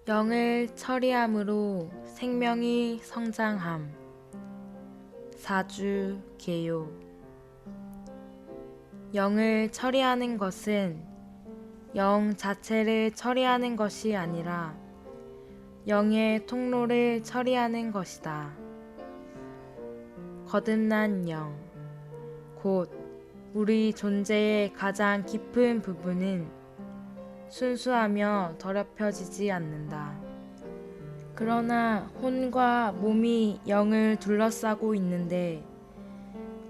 영을 처리함으로 생명이 성장함. 사주 개요. 영을 처리하는 것은 영 자체를 처리하는 것이 아니라 영의 통로를 처리하는 것이다. 거듭난 영, 곧 우리 존재의 가장 깊은 부분은 순수하며 더럽혀지지 않는다. 그러나 혼과 몸이 영을 둘러싸고 있는데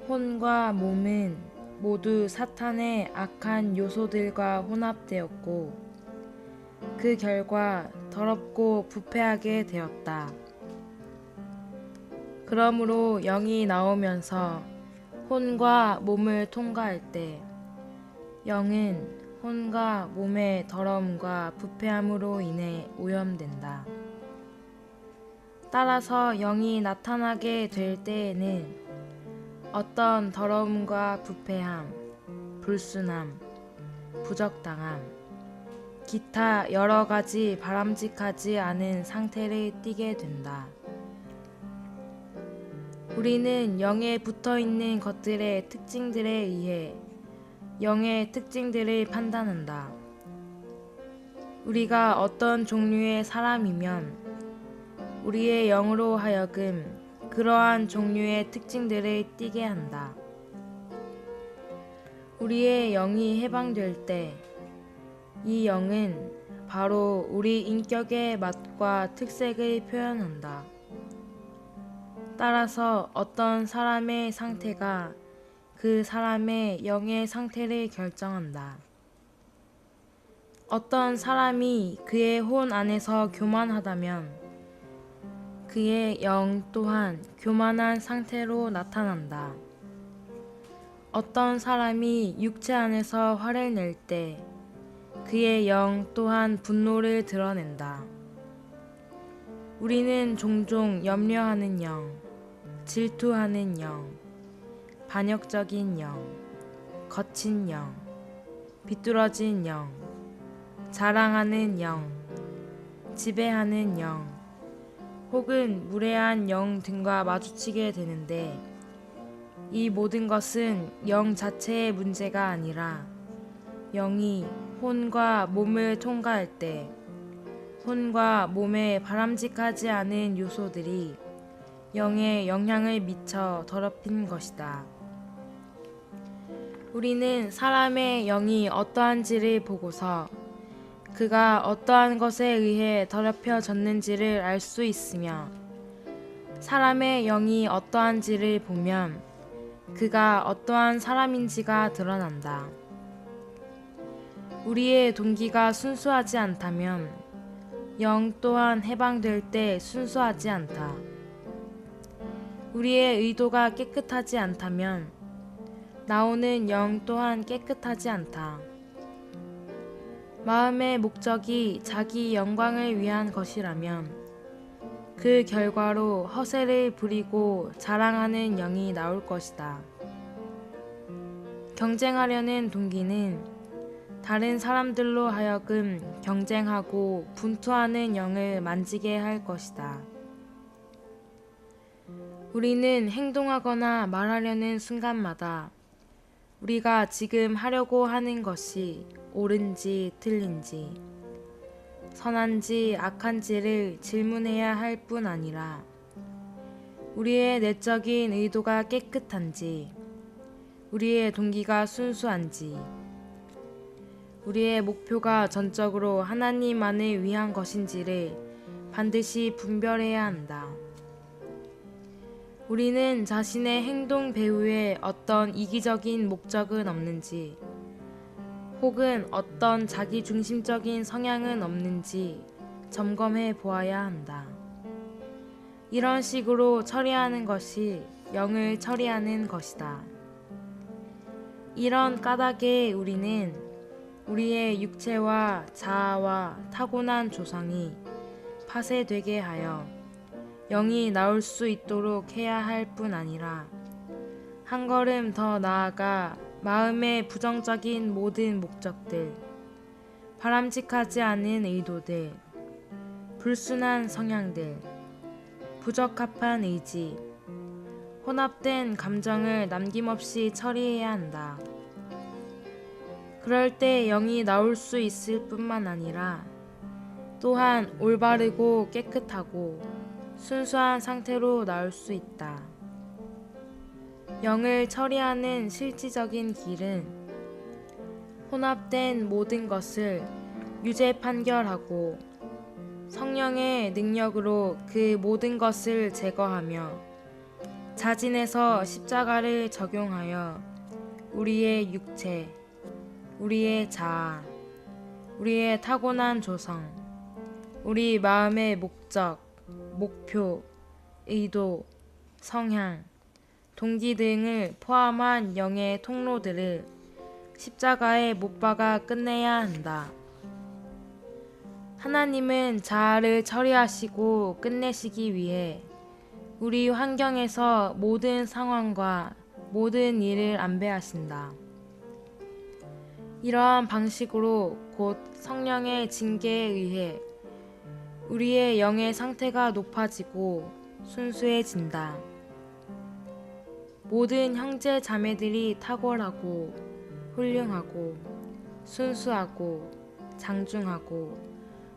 혼과 몸은 모두 사탄의 악한 요소들과 혼합되었고 그 결과 더럽고 부패하게 되었다. 그러므로 영이 나오면서 혼과 몸을 통과할 때 영은 혼과 몸의 더러움과 부패함으로 인해 오염된다. 따라서 영이 나타나게 될 때에는 어떤 더러움과 부패함, 불순함, 부적당함, 기타 여러 가지 바람직하지 않은 상태를 띠게 된다. 우리는 영에 붙어 있는 것들의 특징들에 의해 영의 특징들을 판단한다. 우리가 어떤 종류의 사람이면 우리의 영으로 하여금 그러한 종류의 특징들을 띠게 한다. 우리의 영이 해방될 때 이 영은 바로 우리 인격의 맛과 특색을 표현한다. 따라서 어떤 사람의 상태가 그 사람의 영의 상태를 결정한다. 어떤 사람이 그의 혼 안에서 교만하다면 그의 영 또한 교만한 상태로 나타난다. 어떤 사람이 육체 안에서 화를 낼 때 그의 영 또한 분노를 드러낸다. 우리는 종종 염려하는 영, 질투하는 영, 반역적인 영, 거친 영, 비뚤어진 영, 자랑하는 영, 지배하는 영, 혹은 무례한 영 등과 마주치게 되는데 이 모든 것은 영 자체의 문제가 아니라 영이 혼과 몸을 통과할 때 혼과 몸에 바람직하지 않은 요소들이 영에 영향을 미쳐 더럽힌 것이다. 우리는 사람의 영이 어떠한지를 보고서 그가 어떠한 것에 의해 더럽혀졌는지를 알 수 있으며 사람의 영이 어떠한지를 보면 그가 어떠한 사람인지가 드러난다. 우리의 동기가 순수하지 않다면 영 또한 해방될 때 순수하지 않다. 우리의 의도가 깨끗하지 않다면 나오는 영 또한 깨끗하지 않다. 마음의 목적이 자기 영광을 위한 것이라면 그 결과로 허세를 부리고 자랑하는 영이 나올 것이다. 경쟁하려는 동기는 다른 사람들로 하여금 경쟁하고 분투하는 영을 만지게 할 것이다. 우리는 행동하거나 말하려는 순간마다 우리가 지금 하려고 하는 것이 옳은지 틀린지, 선한지 악한지를 질문해야 할 뿐 아니라 우리의 내적인 의도가 깨끗한지, 우리의 동기가 순수한지, 우리의 목표가 전적으로 하나님만을 위한 것인지를 반드시 분별해야 한다. 우리는 자신의 행동 배후에 어떤 이기적인 목적은 없는지 혹은 어떤 자기중심적인 성향은 없는지 점검해 보아야 한다. 이런 식으로 처리하는 것이 영을 처리하는 것이다. 이런 까닭에 우리는 우리의 육체와 자아와 타고난 조상이 파쇄되게 하여 영이 나올 수 있도록 해야 할 뿐 아니라 한 걸음 더 나아가 마음의 부정적인 모든 목적들, 바람직하지 않은 의도들, 불순한 성향들, 부적합한 의지, 혼합된 감정을 남김없이 처리해야 한다. 그럴 때 영이 나올 수 있을 뿐만 아니라 또한 올바르고 깨끗하고 순수한 상태로 나올 수 있다. 영을 처리하는 실질적인 길은 혼합된 모든 것을 유죄 판결하고 성령의 능력으로 그 모든 것을 제거하며 자진해서 십자가를 적용하여 우리의 육체, 우리의 자아, 우리의 타고난 조성, 우리 마음의 목적, 목표, 의도, 성향, 동기 등을 포함한 영의 통로들을 십자가에 못 박아 끝내야 한다. 하나님은 자아를 처리하시고 끝내시기 위해 우리 환경에서 모든 상황과 모든 일을 안배하신다. 이러한 방식으로 곧 성령의 징계에 의해 우리의 영의 상태가 높아지고 순수해진다. 모든 형제 자매들이 탁월하고 훌륭하고 순수하고 장중하고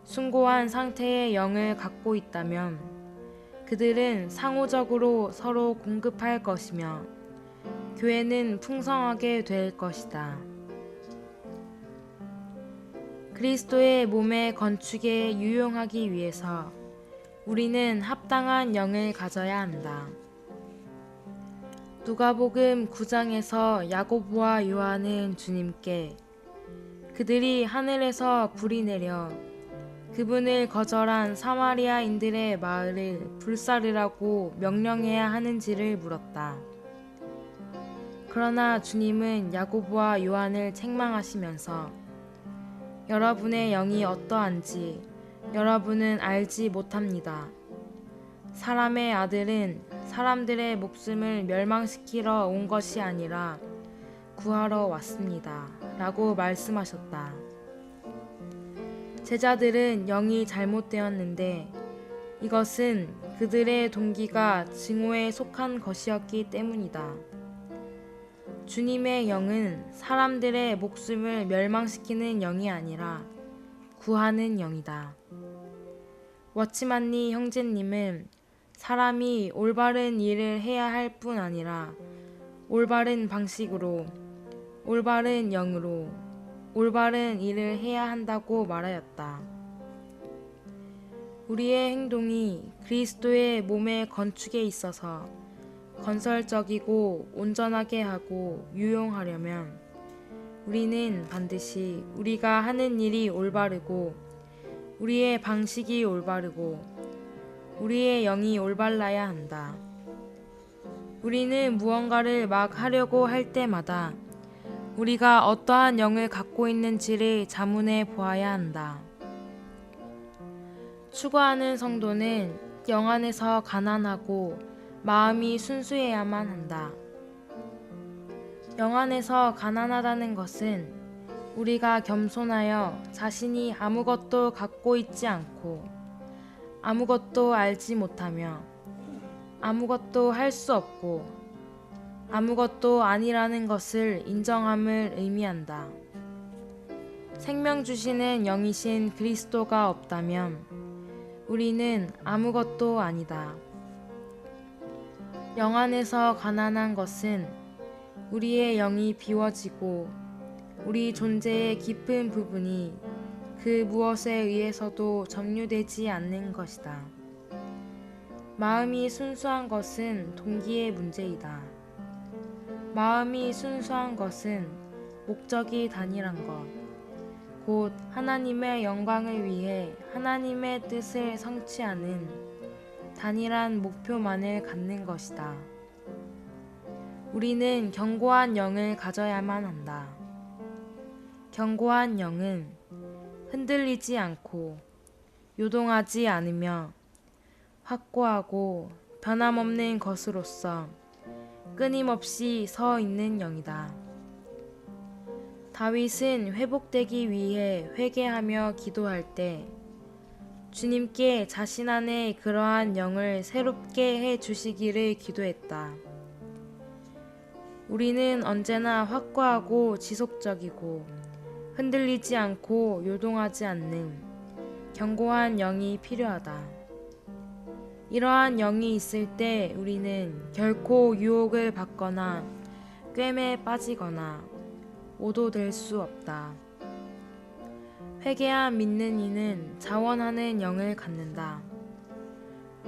숭고한 상태의 영을 갖고 있다면 그들은 상호적으로 서로 공급할 것이며 교회는 풍성하게 될 것이다. 그리스도의 몸의 건축에 유용하기 위해서 우리는 합당한 영을 가져야 한다. 누가복음 9장에서 야고보와 요한은 주님께 그들이 하늘에서 불이 내려 그분을 거절한 사마리아인들의 마을을 불사르라고 명령해야 하는지를 물었다. 그러나 주님은 야고보와 요한을 책망하시면서 여러분의 영이 어떠한지 여러분은 알지 못합니다. 사람의 아들은 사람들의 목숨을 멸망시키러 온 것이 아니라 구하러 왔습니다. 라고 말씀하셨다. 제자들은 영이 잘못되었는데 이것은 그들의 동기가 증오에 속한 것이었기 때문이다. 주님의 영은 사람들의 목숨을 멸망시키는 영이 아니라 구하는 영이다. 워치만니 형제님은 사람이 올바른 일을 해야 할 뿐 아니라 올바른 방식으로, 올바른 영으로, 올바른 일을 해야 한다고 말하였다. 우리의 행동이 그리스도의 몸의 건축에 있어서 건설적이고 온전하게 하고 유용하려면 우리는 반드시 우리가 하는 일이 올바르고 우리의 방식이 올바르고 우리의 영이 올바라야 한다. 우리는 무언가를 막 하려고 할 때마다 우리가 어떠한 영을 갖고 있는지를 자문해 보아야 한다. 추구하는 성도는 영 안에서 가난하고 마음이 순수해야만 한다. 영 안에서 가난하다는 것은 우리가 겸손하여 자신이 아무것도 갖고 있지 않고 아무것도 알지 못하며 아무것도 할 수 없고 아무것도 아니라는 것을 인정함을 의미한다. 생명 주시는 영이신 그리스도가 없다면 우리는 아무것도 아니다. 영 안에서 가난한 것은 우리의 영이 비워지고 우리 존재의 깊은 부분이 그 무엇에 의해서도 점유되지 않는 것이다. 마음이 순수한 것은 동기의 문제이다. 마음이 순수한 것은 목적이 단일한 것, 곧 하나님의 영광을 위해 하나님의 뜻을 성취하는 단일한 목표만을 갖는 것이다. 우리는 견고한 영을 가져야만 한다. 견고한 영은 흔들리지 않고 요동하지 않으며 확고하고 변함없는 것으로서 끊임없이 서 있는 영이다. 다윗은 회복되기 위해 회개하며 기도할 때 주님께 자신 안에 그러한 영을 새롭게 해 주시기를 기도했다. 우리는 언제나 확고하고 지속적이고 흔들리지 않고 요동하지 않는 견고한 영이 필요하다. 이러한 영이 있을 때 우리는 결코 유혹을 받거나 꿰매에 빠지거나 오도될 수 없다. 회개한 믿는 이는 자원하는 영을 갖는다.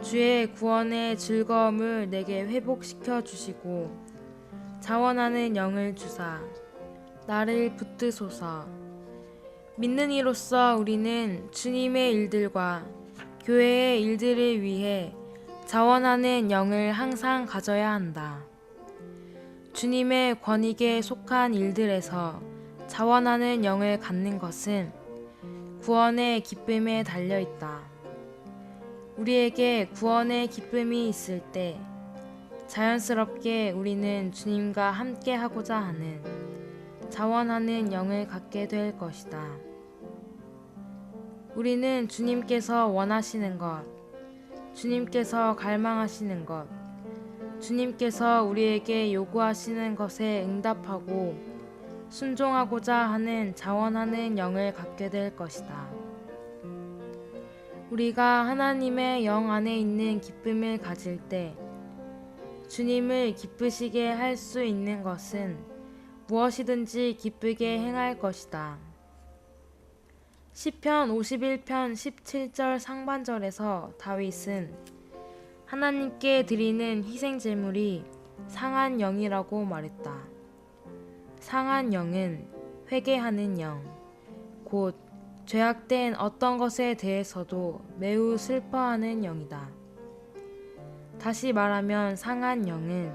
주의 구원의 즐거움을 내게 회복시켜 주시고 자원하는 영을 주사 나를 붙드소서. 믿는 이로서 우리는 주님의 일들과 교회의 일들을 위해 자원하는 영을 항상 가져야 한다. 주님의 권익에 속한 일들에서 자원하는 영을 갖는 것은 구원의 기쁨에 달려 있다. 우리에게 구원의 기쁨이 있을 때 자연스럽게 우리는 주님과 함께 하고자 하는 자원하는 영을 갖게 될 것이다. 우리는 주님께서 원하시는 것, 주님께서 갈망하시는 것, 주님께서 우리에게 요구하시는 것에 응답하고 순종하고자 하는 자원하는 영을 갖게 될 것이다. 우리가 하나님의 영 안에 있는 기쁨을 가질 때 주님을 기쁘시게 할 수 있는 것은 무엇이든지 기쁘게 행할 것이다. 시편 51편 17절 상반절에서 다윗은 하나님께 드리는 희생 제물이 상한 영이라고 말했다. 상한 영은 회개하는 영, 곧 죄악된 어떤 것에 대해서도 매우 슬퍼하는 영이다. 다시 말하면 상한 영은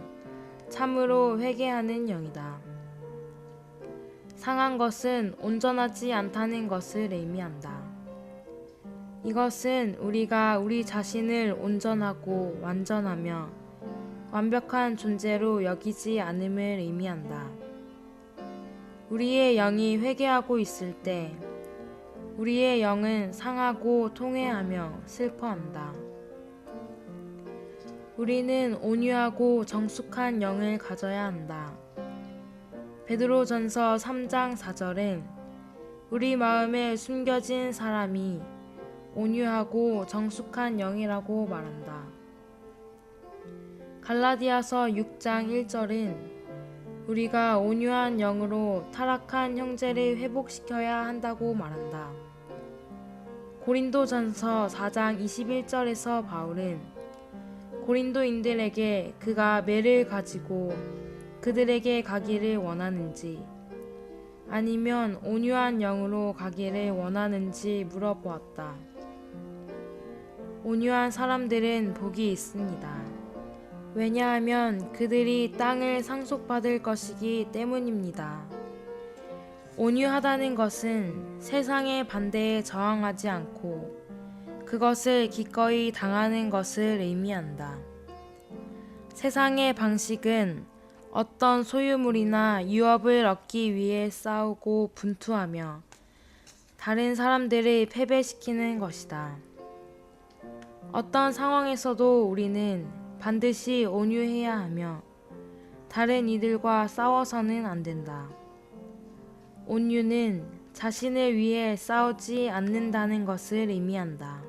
참으로 회개하는 영이다. 상한 것은 온전하지 않다는 것을 의미한다. 이것은 우리가 우리 자신을 온전하고 완전하며 완벽한 존재로 여기지 않음을 의미한다. 우리의 영이 회개하고 있을 때 우리의 영은 상하고 통회하며 슬퍼한다. 우리는 온유하고 정숙한 영을 가져야 한다. 베드로전서 3장 4절엔 우리 마음에 숨겨진 사람이 온유하고 정숙한 영이라고 말한다. 갈라디아서 6장 1절은 우리가 온유한 영으로 타락한 형제를 회복시켜야 한다고 말한다. 고린도전서 4장 21절에서 바울은 고린도인들에게 그가 매를 가지고 그들에게 가기를 원하는지 아니면 온유한 영으로 가기를 원하는지 물어보았다. 온유한 사람들은 복이 있습니다. 왜냐하면 그들이 땅을 상속받을 것이기 때문입니다. 온유하다는 것은 세상의 반대에 저항하지 않고 그것을 기꺼이 당하는 것을 의미한다. 세상의 방식은 어떤 소유물이나 유업을 얻기 위해 싸우고 분투하며 다른 사람들을 패배시키는 것이다. 어떤 상황에서도 우리는 반드시 온유해야 하며 다른 이들과 싸워서는 안 된다. 온유는 자신을 위해 싸우지 않는다는 것을 의미한다.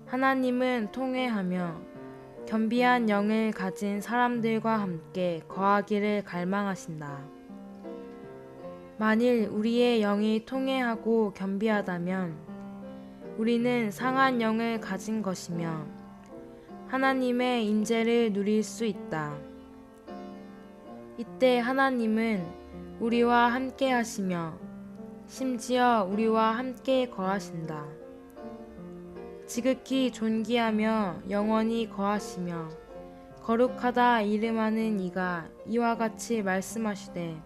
하나님은 통회하며 겸비한 영을 가진 사람들과 함께 거하기를 갈망하신다. 만일 우리의 영이 통회하고 겸비하다면 우리는 상한 영을 가진 것이며 하나님의 인재를 누릴 수 있다. 이때 하나님은 우리와 함께 하시며 심지어 우리와 함께 거하신다. 지극히 존귀하며 영원히 거하시며 거룩하다 이름하는 이가 이와 같이 말씀하시되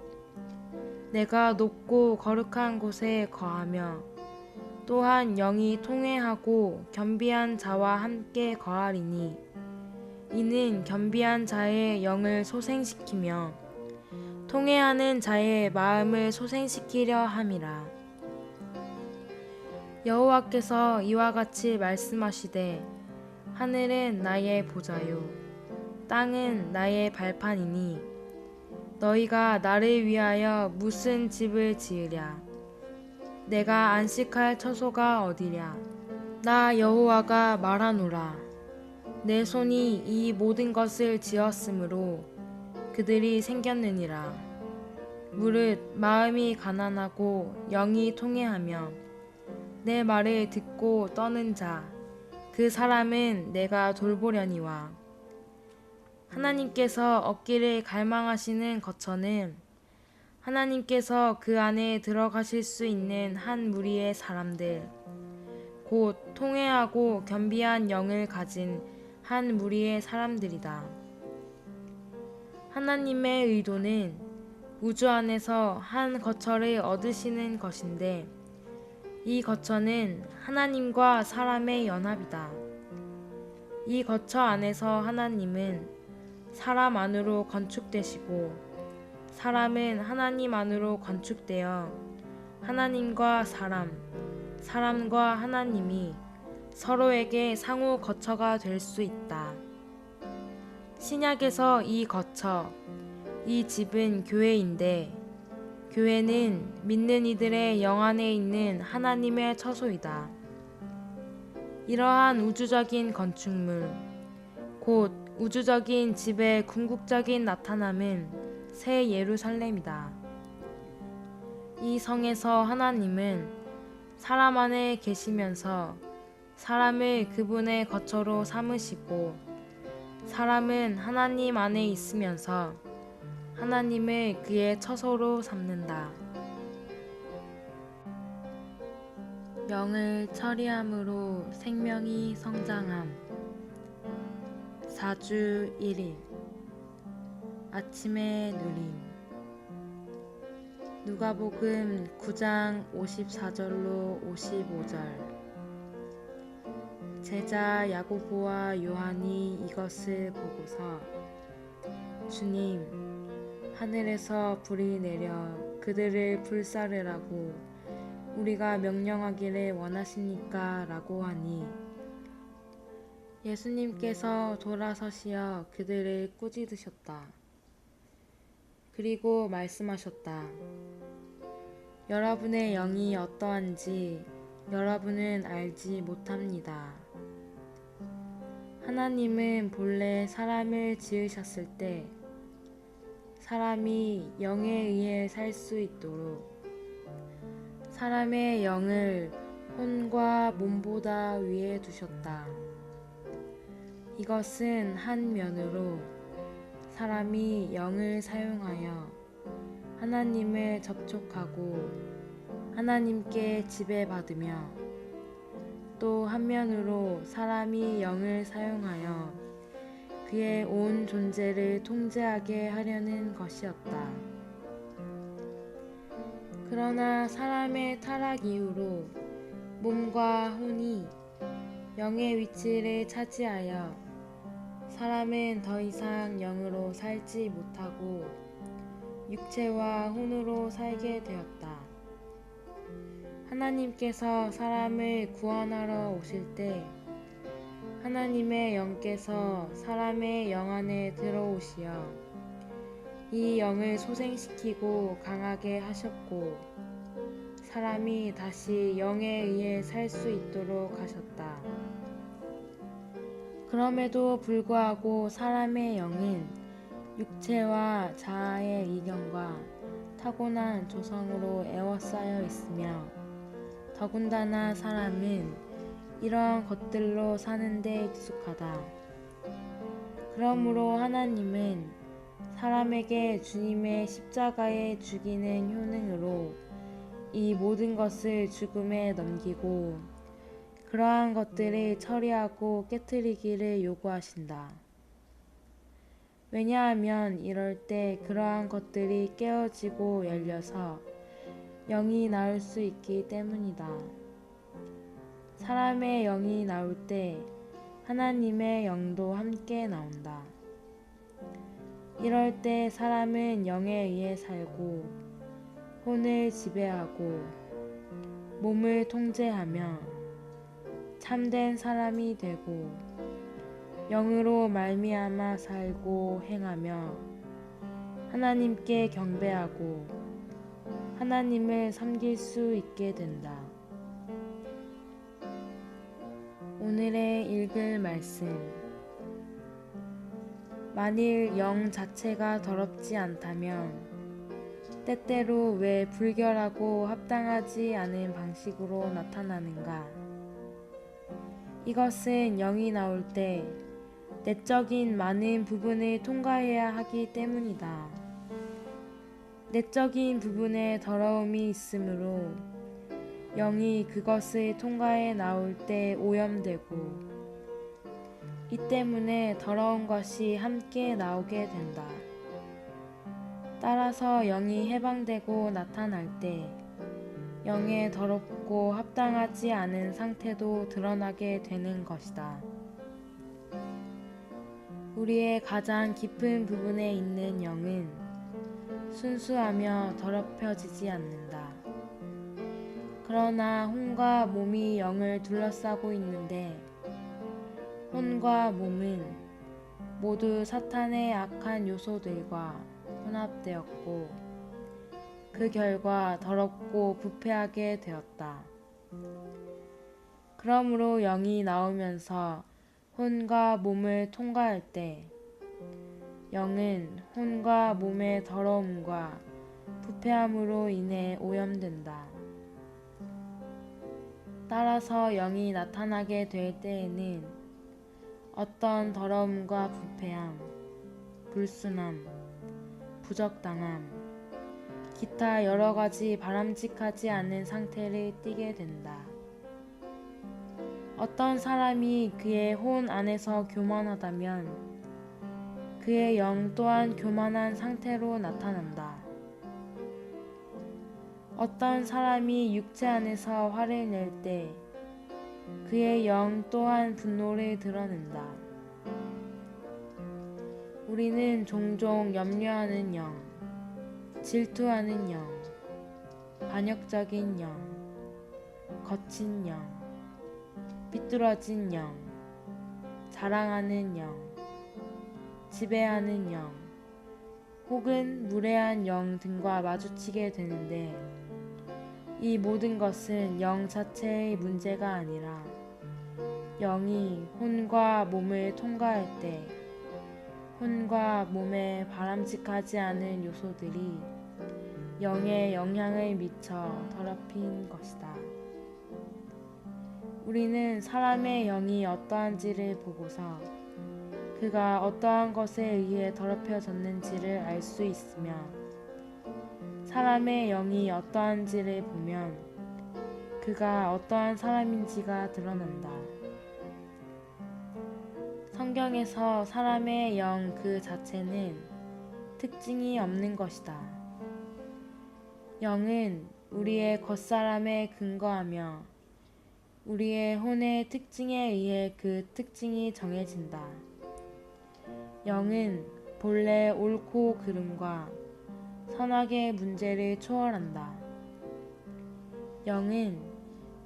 내가 높고 거룩한 곳에 거하며 또한 영이 통회하고 겸비한 자와 함께 거하리니 이는 겸비한 자의 영을 소생시키며 통회하는 자의 마음을 소생시키려 함이라. 여호와께서 이와 같이 말씀하시되 하늘은 나의 보좌요 땅은 나의 발판이니 너희가 나를 위하여 무슨 집을 지으랴 내가 안식할 처소가 어디랴 나 여호와가 말하노라 내 손이 이 모든 것을 지었으므로 그들이 생겼느니라 무릇 마음이 가난하고 영이 통회하며 내 말을 듣고 떠는 자 그 사람은 내가 돌보려니와 하나님께서 얻기를 갈망하시는 거처는 하나님께서 그 안에 들어가실 수 있는 한 무리의 사람들 곧 통회하고 겸비한 영을 가진 한 무리의 사람들이다. 하나님의 의도는 우주 안에서 한 거처를 얻으시는 것인데 이 거처는 하나님과 사람의 연합이다. 이 거처 안에서 하나님은 사람 안으로 건축되시고 사람은 하나님 안으로 건축되어 하나님과 사람, 사람과 하나님이 서로에게 상호 거처가 될 수 있다. 신약에서 이 거처, 이 집은 교회인데 교회는 믿는 이들의 영 안에 있는 하나님의 처소이다. 이러한 우주적인 건축물, 곧 우주적인 집의 궁극적인 나타남은 새 예루살렘이다. 이 성에서 하나님은 사람 안에 계시면서 사람을 그분의 거처로 삼으시고 사람은 하나님 안에 있으면서 하나님을 그의 처소로 삼는다. 영을 처리함으로 생명이 성장함. 4주 1일 아침의 누림. 누가복음 9장 54절로 55절. 제자 야고보와 요한이 이것을 보고서 주님, 하늘에서 불이 내려 그들을 불사르라고 우리가 명령하기를 원하십니까? 라고 하니 예수님께서 돌아서시어 그들을 꾸짖으셨다. 그리고 말씀하셨다. 여러분의 영이 어떠한지 여러분은 알지 못합니다. 하나님은 본래 사람을 지으셨을 때 사람이 영에 의해 살 수 있도록 사람의 영을 혼과 몸보다 위에 두셨다. 이것은 한 면으로 사람이 영을 사용하여 하나님을 접촉하고 하나님께 지배받으며 또 한면으로 사람이 영을 사용하여 그의 온 존재를 통제하게 하려는 것이었다. 그러나 사람의 타락 이후로 몸과 혼이 영의 위치를 차지하여 사람은 더 이상 영으로 살지 못하고 육체와 혼으로 살게 되었다. 하나님께서 사람을 구원하러 오실 때 하나님의 영께서 사람의 영 안에 들어오시어 이 영을 소생시키고 강하게 하셨고 사람이 다시 영에 의해 살 수 있도록 하셨다. 그럼에도 불구하고 사람의 영은 육체와 자아의 이견과 타고난 조성으로 에워싸여 있으며 더군다나 사람은 이러한 것들로 사는 데 익숙하다. 그러므로 하나님은 사람에게 주님의 십자가에 죽이는 효능으로 이 모든 것을 죽음에 넘기고 그러한 것들을 처리하고 깨트리기를 요구하신다. 왜냐하면 이럴 때 그러한 것들이 깨어지고 열려서 영이 나올 수 있기 때문이다. 사람의 영이 나올 때 하나님의 영도 함께 나온다. 이럴 때 사람은 영에 의해 살고 혼을 지배하고 몸을 통제하며 참된 사람이 되고 영으로 말미암아 살고 행하며 하나님께 경배하고 하나님을 섬길 수 있게 된다. 오늘의 읽을 말씀. 만일 영 자체가 더럽지 않다면 때때로 왜 불결하고 합당하지 않은 방식으로 나타나는가? 이것은 영이 나올 때 내적인 많은 부분을 통과해야 하기 때문이다. 내적인 부분에 더러움이 있으므로 영이 그것을 통과해 나올 때 오염되고 이 때문에 더러운 것이 함께 나오게 된다. 따라서 영이 해방되고 나타날 때 영의 더럽고 합당하지 않은 상태도 드러나게 되는 것이다. 우리의 가장 깊은 부분에 있는 영은 순수하며 더럽혀지지 않는다. 그러나 혼과 몸이 영을 둘러싸고 있는데 혼과 몸은 모두 사탄의 악한 요소들과 혼합되었고 그 결과 더럽고 부패하게 되었다. 그러므로 영이 나오면서 혼과 몸을 통과할 때 영은 혼과 몸의 더러움과 부패함으로 인해 오염된다. 따라서 영이 나타나게 될 때에는 어떤 더러움과 부패함, 불순함, 부적당함, 기타 여러 가지 바람직하지 않은 상태를 띠게 된다. 어떤 사람이 그의 혼 안에서 교만하다면 그의 영 또한 교만한 상태로 나타난다. 어떤 사람이 육체 안에서 화를 낼 때 그의 영 또한 분노를 드러낸다. 우리는 종종 염려하는 영, 질투하는 영, 반역적인 영, 거친 영, 비뚤어진 영, 자랑하는 영, 지배하는 영, 혹은 무례한 영 등과 마주치게 되는데 이 모든 것은 영 자체의 문제가 아니라 영이 혼과 몸을 통과할 때 혼과 몸에 바람직하지 않은 요소들이 영에 영향을 미쳐 더럽힌 것이다. 우리는 사람의 영이 어떠한지를 보고서 그가 어떠한 것에 의해 더럽혀졌는지를 알 수 있으며 사람의 영이 어떠한지를 보면 그가 어떠한 사람인지가 드러난다. 성경에서 사람의 영 그 자체는 특징이 없는 것이다. 영은 우리의 겉사람에 근거하며 우리의 혼의 특징에 의해 그 특징이 정해진다. 영은 본래 옳고 그름과 선악의 문제를 초월한다. 영은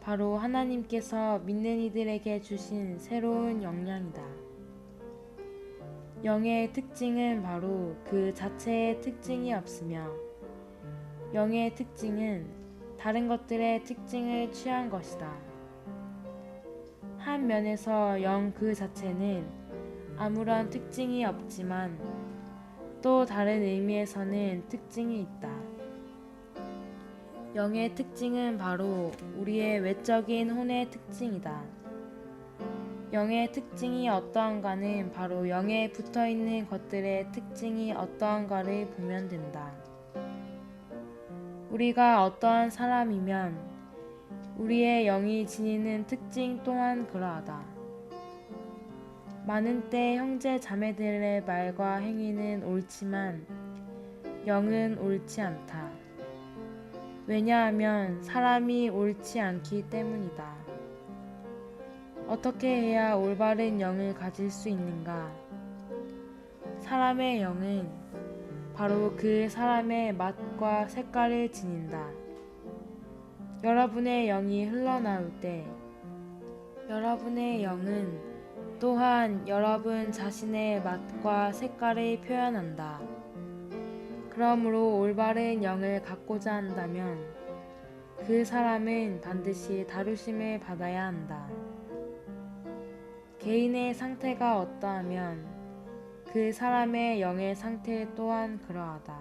바로 하나님께서 믿는 이들에게 주신 새로운 역량이다. 영의 특징은 바로 그 자체의 특징이 없으며 영의 특징은 다른 것들의 특징을 취한 것이다. 한 면에서 영 그 자체는 아무런 특징이 없지만 또 다른 의미에서는 특징이 있다. 영의 특징은 바로 우리의 외적인 혼의 특징이다. 영의 특징이 어떠한가는 바로 영에 붙어있는 것들의 특징이 어떠한가를 보면 된다. 우리가 어떠한 사람이면 우리의 영이 지니는 특징 또한 그러하다. 많은 때 형제 자매들의 말과 행위는 옳지만 영은 옳지 않다. 왜냐하면 사람이 옳지 않기 때문이다. 어떻게 해야 올바른 영을 가질 수 있는가? 사람의 영은 바로 그 사람의 맛과 색깔을 지닌다. 여러분의 영이 흘러나올 때 여러분의 영은 또한 여러분 자신의 맛과 색깔을 표현한다. 그러므로 올바른 영을 갖고자 한다면 그 사람은 반드시 다루심을 받아야 한다. 개인의 상태가 어떠하면 그 사람의 영의 상태 또한 그러하다.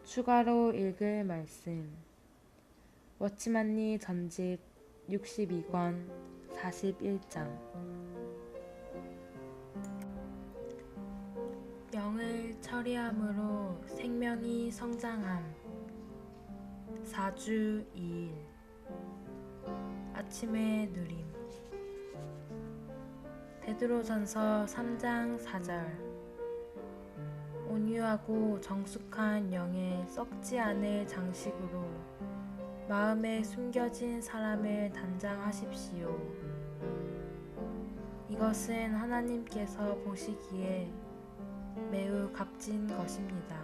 추가로 읽을 말씀 워치만리 전집 62권 41장 영을 처리함으로 생명이 성장함 4주 2일 아침의 누림 베드로전서 3장 4절 온유하고 정숙한 영의 썩지 않을 장식으로 마음에 숨겨진 사람을 단장하십시오. 이것은 하나님께서 보시기에 매우 값진 것입니다.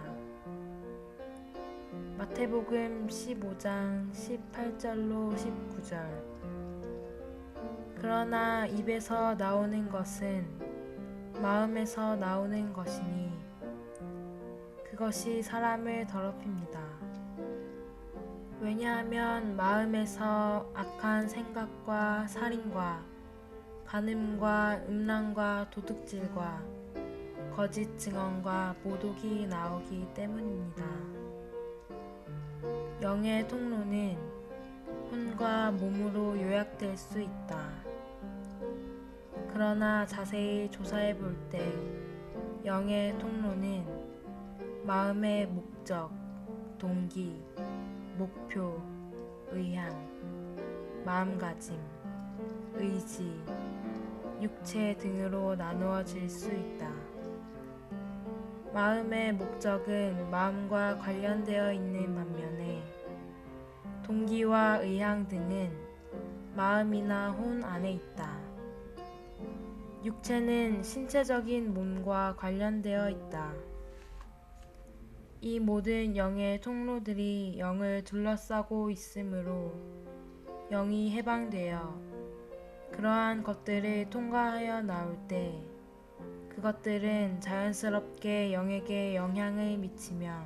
마태복음 15장 18절로 19절 그러나 입에서 나오는 것은 마음에서 나오는 것이니 그것이 사람을 더럽힙니다. 왜냐하면 마음에서 악한 생각과 살인과 간음과 음란과 도둑질과 거짓 증언과 모독이 나오기 때문입니다. 영의 통로는 혼과 몸으로 요약될 수 있다. 그러나 자세히 조사해 볼 때 영의 통로는 마음의 목적, 동기, 목표, 의향, 마음가짐, 의지, 육체 등으로 나누어질 수 있다. 마음의 목적은 마음과 관련되어 있는 반면에 동기와 의향 등은 마음이나 혼 안에 있다. 육체는 신체적인 몸과 관련되어 있다. 이 모든 영의 통로들이 영을 둘러싸고 있으므로 영이 해방되어 그러한 것들을 통과하여 나올 때 그것들은 자연스럽게 영에게 영향을 미치며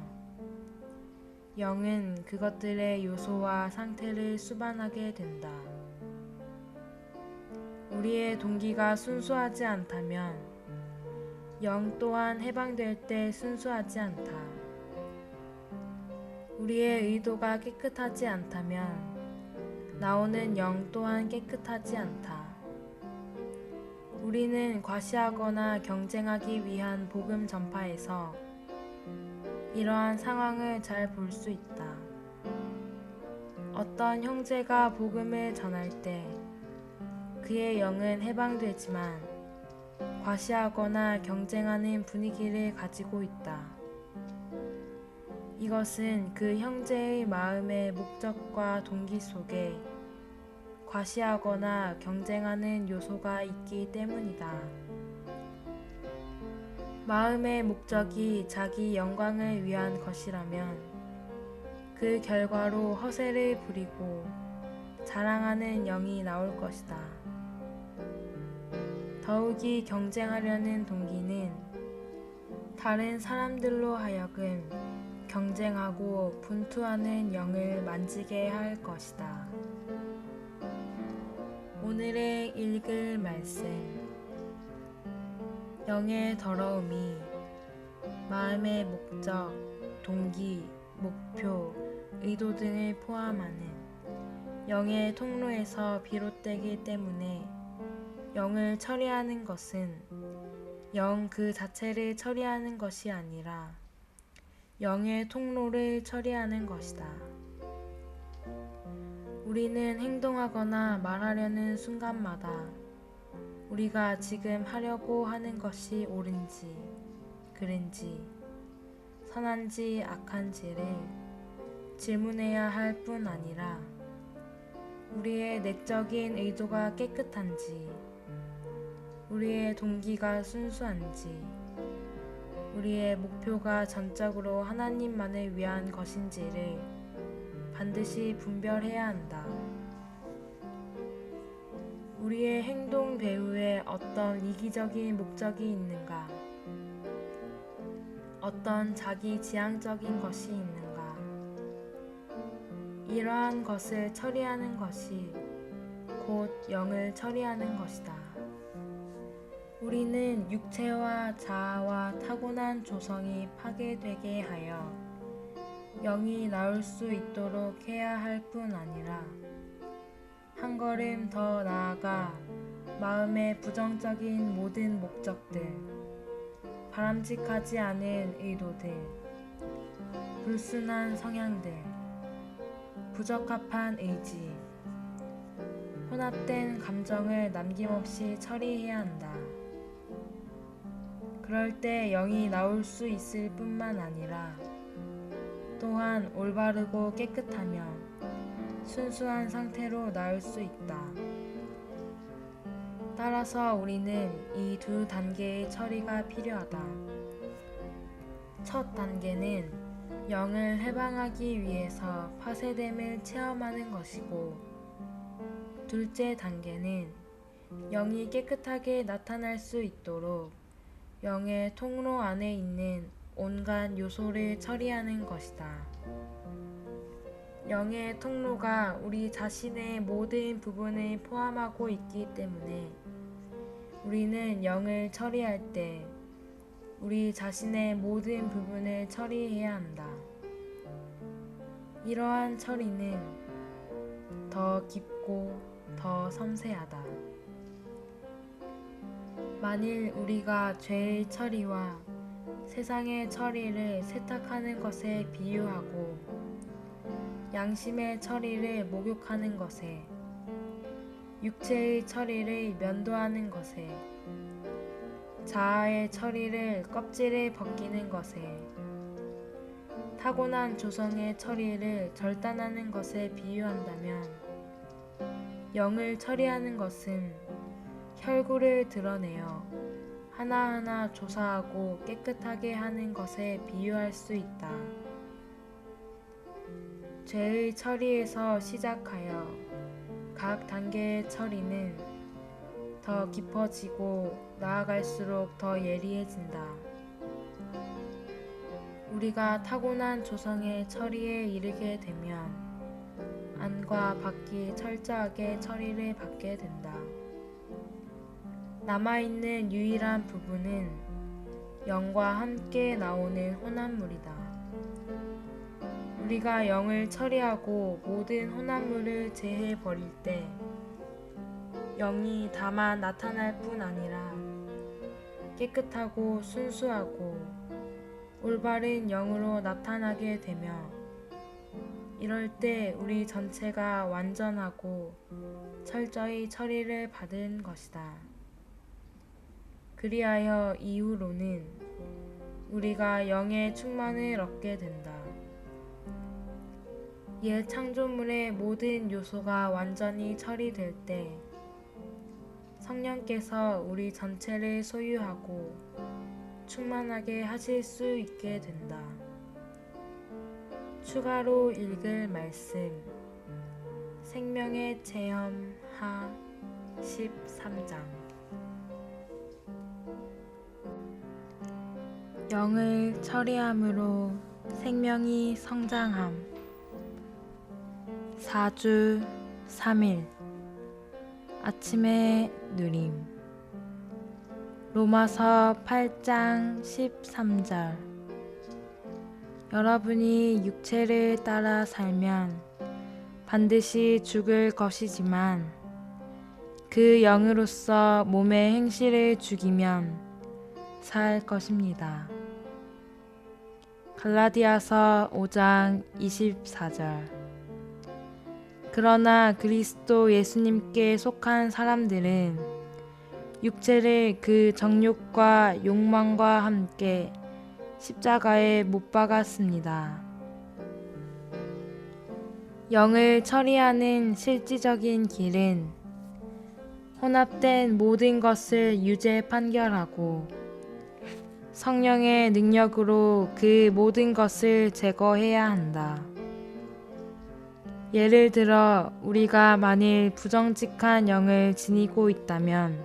영은 그것들의 요소와 상태를 수반하게 된다. 우리의 동기가 순수하지 않다면 영 또한 해방될 때 순수하지 않다. 우리의 의도가 깨끗하지 않다면 나오는 영 또한 깨끗하지 않다. 우리는 과시하거나 경쟁하기 위한 복음 전파에서 이러한 상황을 잘 볼 수 있다. 어떤 형제가 복음을 전할 때 그의 영은 해방되지만 과시하거나 경쟁하는 분위기를 가지고 있다. 이것은 그 형제의 마음의 목적과 동기 속에 과시하거나 경쟁하는 요소가 있기 때문이다. 마음의 목적이 자기 영광을 위한 것이라면 그 결과로 허세를 부리고 자랑하는 영이 나올 것이다. 더욱이 경쟁하려는 동기는 다른 사람들로 하여금 경쟁하고 분투하는 영을 만지게 할 것이다. 오늘의 읽을 말씀 영의 더러움이 마음의 목적, 동기, 목표, 의도 등을 포함하는 영의 통로에서 비롯되기 때문에 영을 처리하는 것은 영 그 자체를 처리하는 것이 아니라 영의 통로를 처리하는 것이다. 우리는 행동하거나 말하려는 순간마다 우리가 지금 하려고 하는 것이 옳은지, 그른지, 선한지, 악한지를 질문해야 할 뿐 아니라 우리의 내적인 의도가 깨끗한지, 우리의 동기가 순수한지, 우리의 목표가 전적으로 하나님만을 위한 것인지를 반드시 분별해야 한다. 우리의 행동 배후에 어떤 이기적인 목적이 있는가? 어떤 자기 지향적인 것이 있는가? 이러한 것을 처리하는 것이 곧 영을 처리하는 것이다. 우리는 육체와 자아와 타고난 조성이 파괴되게 하여 영이 나올 수 있도록 해야 할 뿐 아니라 한 걸음 더 나아가 마음의 부정적인 모든 목적들, 바람직하지 않은 의도들, 불순한 성향들, 부적합한 의지, 혼합된 감정을 남김없이 처리해야 한다. 그럴 때 영이 나올 수 있을 뿐만 아니라 또한 올바르고 깨끗하며 순수한 상태로 나올 수 있다. 따라서 우리는 이 두 단계의 처리가 필요하다. 첫 단계는 영을 해방하기 위해서 파쇄됨을 체험하는 것이고, 둘째 단계는 영이 깨끗하게 나타날 수 있도록 영의 통로 안에 있는 온갖 요소를 처리하는 것이다. 영의 통로가 우리 자신의 모든 부분을 포함하고 있기 때문에 우리는 영을 처리할 때 우리 자신의 모든 부분을 처리해야 한다. 이러한 처리는 더 깊고 더 섬세하다. 만일 우리가 죄의 처리와 세상의 처리를 세탁하는 것에 비유하고 양심의 처리를 목욕하는 것에, 육체의 처리를 면도하는 것에, 자아의 처리를 껍질을 벗기는 것에, 타고난 조성의 처리를 절단하는 것에 비유한다면, 영을 처리하는 것은 혈구를 드러내어 하나하나 조사하고 깨끗하게 하는 것에 비유할 수 있다. 죄의 처리에서 시작하여 각 단계의 처리는 더 깊어지고 나아갈수록 더 예리해진다. 우리가 타고난 조성의 처리에 이르게 되면 안과 밖이 철저하게 처리를 받게 된다. 남아있는 유일한 부분은 영과 함께 나오는 혼합물이다. 우리가 영을 처리하고 모든 혼합물을 제해버릴 때 영이 다만 나타날 뿐 아니라 깨끗하고 순수하고 올바른 영으로 나타나게 되며, 이럴 때 우리 전체가 완전하고 철저히 처리를 받은 것이다. 그리하여 이후로는 우리가 영의 충만을 얻게 된다. 옛 창조물의 모든 요소가 완전히 처리될 때 성령께서 우리 전체를 소유하고 충만하게 하실 수 있게 된다. 추가로 읽을 말씀, 생명의 체험 하 13장. 영을 처리함으로 생명이 성장함. 4주 3일 아침의 누림. 로마서 8장 13절. 여러분이 육체를 따라 살면 반드시 죽을 것이지만 그 영으로서 몸의 행실을 죽이면 살 것입니다. 갈라디아서 5장 24절. 그러나 그리스도 예수님께 속한 사람들은 육체를 그 정욕과 욕망과 함께 십자가에 못 박았습니다. 영을 처리하는 실질적인 길은 혼합된 모든 것을 유죄 판결하고 성령의 능력으로 그 모든 것을 제거해야 한다. 예를 들어 우리가 만일 부정직한 영을 지니고 있다면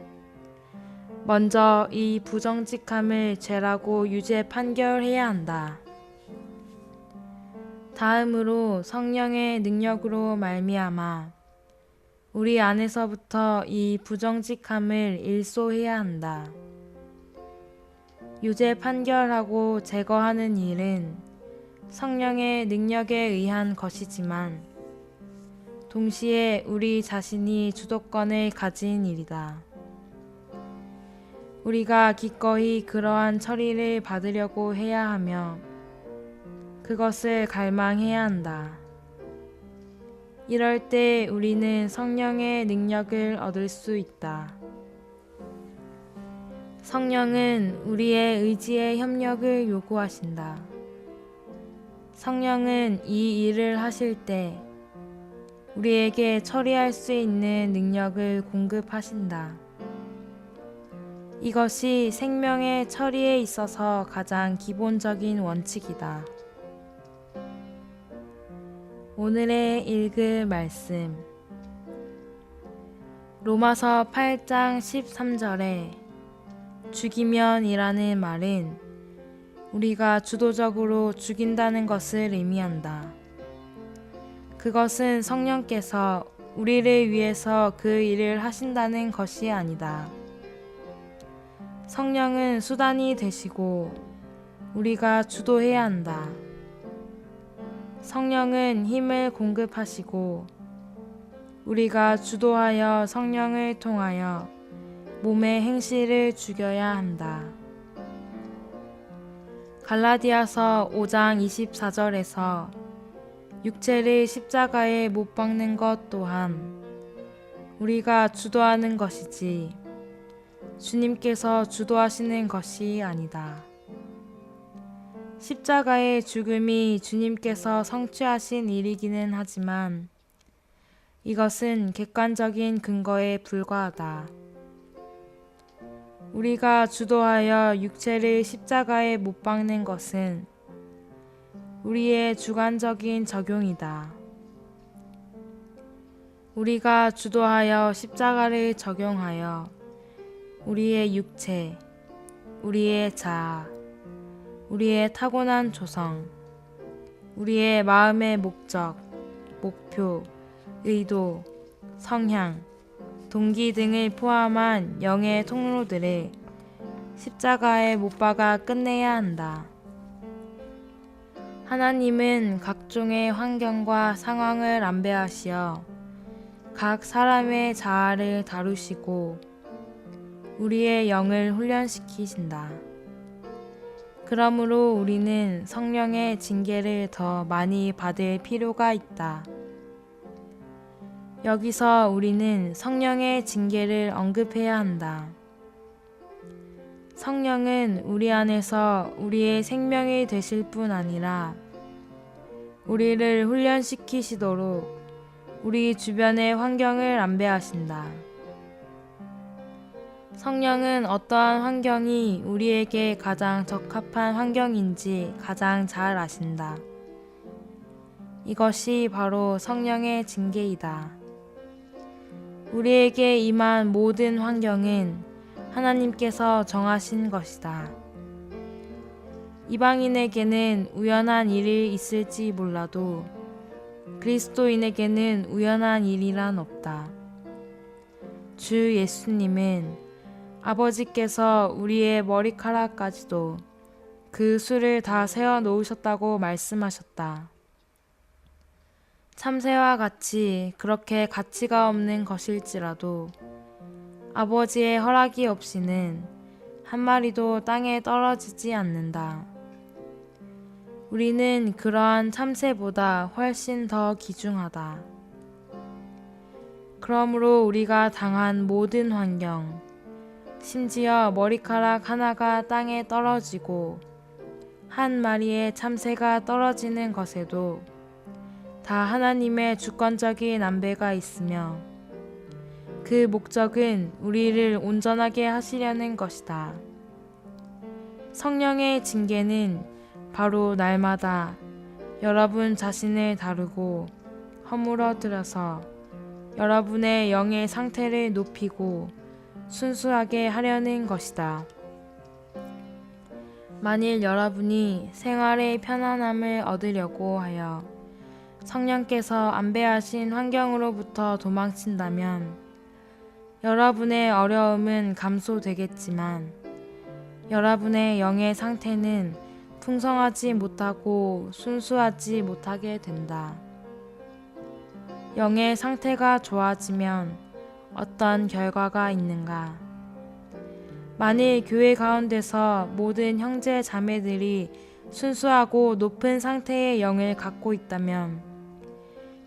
먼저 이 부정직함을 죄라고 유죄 판결해야 한다. 다음으로 성령의 능력으로 말미암아 우리 안에서부터 이 부정직함을 일소해야 한다. 유죄 판결하고 제거하는 일은 성령의 능력에 의한 것이지만 동시에 우리 자신이 주도권을 가진 일이다. 우리가 기꺼이 그러한 처리를 받으려고 해야 하며 그것을 갈망해야 한다. 이럴 때 우리는 성령의 능력을 얻을 수 있다. 성령은 우리의 의지의 협력을 요구하신다. 성령은 이 일을 하실 때 우리에게 처리할 수 있는 능력을 공급하신다. 이것이 생명의 처리에 있어서 가장 기본적인 원칙이다. 오늘의 읽을 말씀 로마서 8장 13절에 죽이면이라는 말은 우리가 주도적으로 죽인다는 것을 의미한다. 그것은 성령께서 우리를 위해서 그 일을 하신다는 것이 아니다. 성령은 수단이 되시고 우리가 주도해야 한다. 성령은 힘을 공급하시고 우리가 주도하여 성령을 통하여 몸의 행실을 죽여야 한다. 갈라디아서 5장 24절에서 육체를 십자가에 못 박는 것 또한 우리가 주도하는 것이지 주님께서 주도하시는 것이 아니다. 십자가의 죽음이 주님께서 성취하신 일이기는 하지만 이것은 객관적인 근거에 불과하다. 우리가 주도하여 육체를 십자가에 못 박는 것은 우리의 주관적인 적용이다. 우리가 주도하여 십자가를 적용하여 우리의 육체, 우리의 자아, 우리의 타고난 조성, 우리의 마음의 목적, 목표, 의도, 성향, 동기 등을 포함한 영의 통로들을 십자가에 못 박아 끝내야 한다. 하나님은 각종의 환경과 상황을 안배하시어 각 사람의 자아를 다루시고 우리의 영을 훈련시키신다. 그러므로 우리는 성령의 징계를 더 많이 받을 필요가 있다. 여기서 우리는 성령의 징계를 언급해야 한다. 성령은 우리 안에서 우리의 생명이 되실 뿐 아니라 우리를 훈련시키시도록 우리 주변의 환경을 안배하신다. 성령은 어떠한 환경이 우리에게 가장 적합한 환경인지 가장 잘 아신다. 이것이 바로 성령의 징계이다. 우리에게 임한 모든 환경은 하나님께서 정하신 것이다. 이방인에게는 우연한 일이 있을지 몰라도 그리스도인에게는 우연한 일이란 없다. 주 예수님은 아버지께서 우리의 머리카락까지도 그 수를 다 세어 놓으셨다고 말씀하셨다. 참새와 같이 그렇게 가치가 없는 것일지라도 아버지의 허락이 없이는 한 마리도 땅에 떨어지지 않는다. 우리는 그러한 참새보다 훨씬 더 귀중하다. 그러므로 우리가 당한 모든 환경, 심지어 머리카락 하나가 땅에 떨어지고 한 마리의 참새가 떨어지는 것에도 다 하나님의 주권적인 안배가 있으며 그 목적은 우리를 온전하게 하시려는 것이다. 성령의 징계는 바로 날마다 여러분 자신을 다루고 허물어뜨려서 여러분의 영의 상태를 높이고 순수하게 하려는 것이다. 만일 여러분이 생활의 편안함을 얻으려고 하여 성령께서 안배하신 환경으로부터 도망친다면 여러분의 어려움은 감소되겠지만 여러분의 영의 상태는 풍성하지 못하고 순수하지 못하게 된다. 영의 상태가 좋아지면 어떤 결과가 있는가? 만일 교회 가운데서 모든 형제 자매들이 순수하고 높은 상태의 영을 갖고 있다면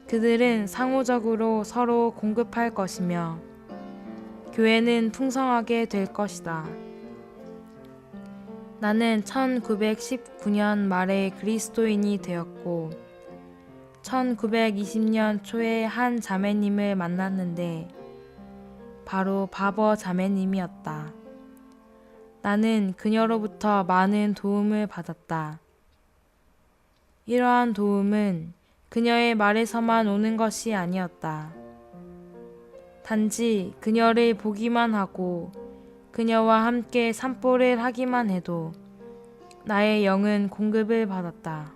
그들은 상호적으로 서로 공급할 것이며 교회는 풍성하게 될 것이다. 나는 1919년 말에 그리스도인이 되었고 1920년 초에 한 자매님을 만났는데 바로 바버 자매님이었다. 나는 그녀로부터 많은 도움을 받았다. 이러한 도움은 그녀의 말에서만 오는 것이 아니었다. 단지 그녀를 보기만 하고 그녀와 함께 산보를 하기만 해도 나의 영은 공급을 받았다.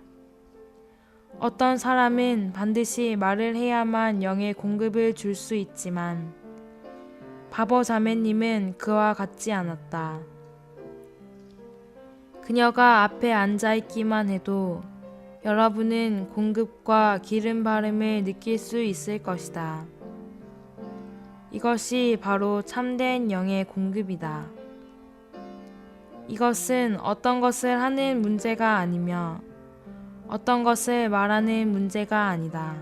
어떤 사람은 반드시 말을 해야만 영의 공급을 줄 수 있지만 바버 자매님은 그와 같지 않았다. 그녀가 앞에 앉아 있기만 해도 여러분은 공급과 기름 바름을 느낄 수 있을 것이다. 이것이 바로 참된 영의 공급이다. 이것은 어떤 것을 하는 문제가 아니며 어떤 것을 말하는 문제가 아니다.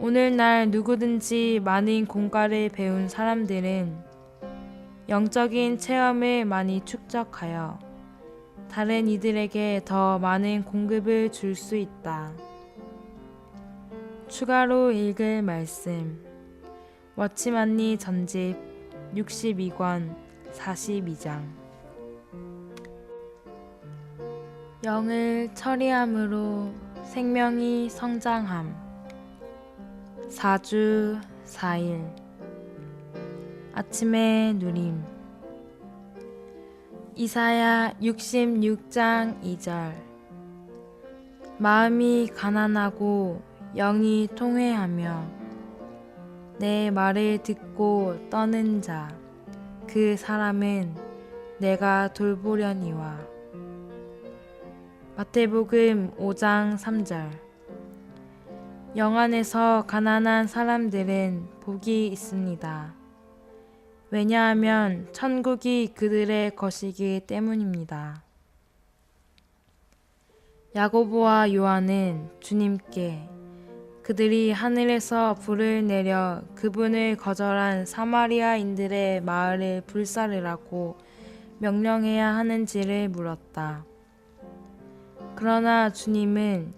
오늘날 누구든지 많은 공과를 배운 사람들은 영적인 체험을 많이 축적하여 다른 이들에게 더 많은 공급을 줄 수 있다. 추가로 읽을 말씀 워치만니 전집 62권 42장 영을 처리함으로 생명이 성장함 4주 4일 아침의 누림 이사야 66장 2절 마음이 가난하고 영이 통회하며 내 말을 듣고 떠는 자 그 사람은 내가 돌보려니와 마태복음 5장 3절 영 안에서 가난한 사람들은 복이 있습니다. 왜냐하면 천국이 그들의 것이기 때문입니다. 야고보와 요한은 주님께 그들이 하늘에서 불을 내려 그분을 거절한 사마리아인들의 마을을 불사르라고 명령해야 하는지를 물었다. 그러나 주님은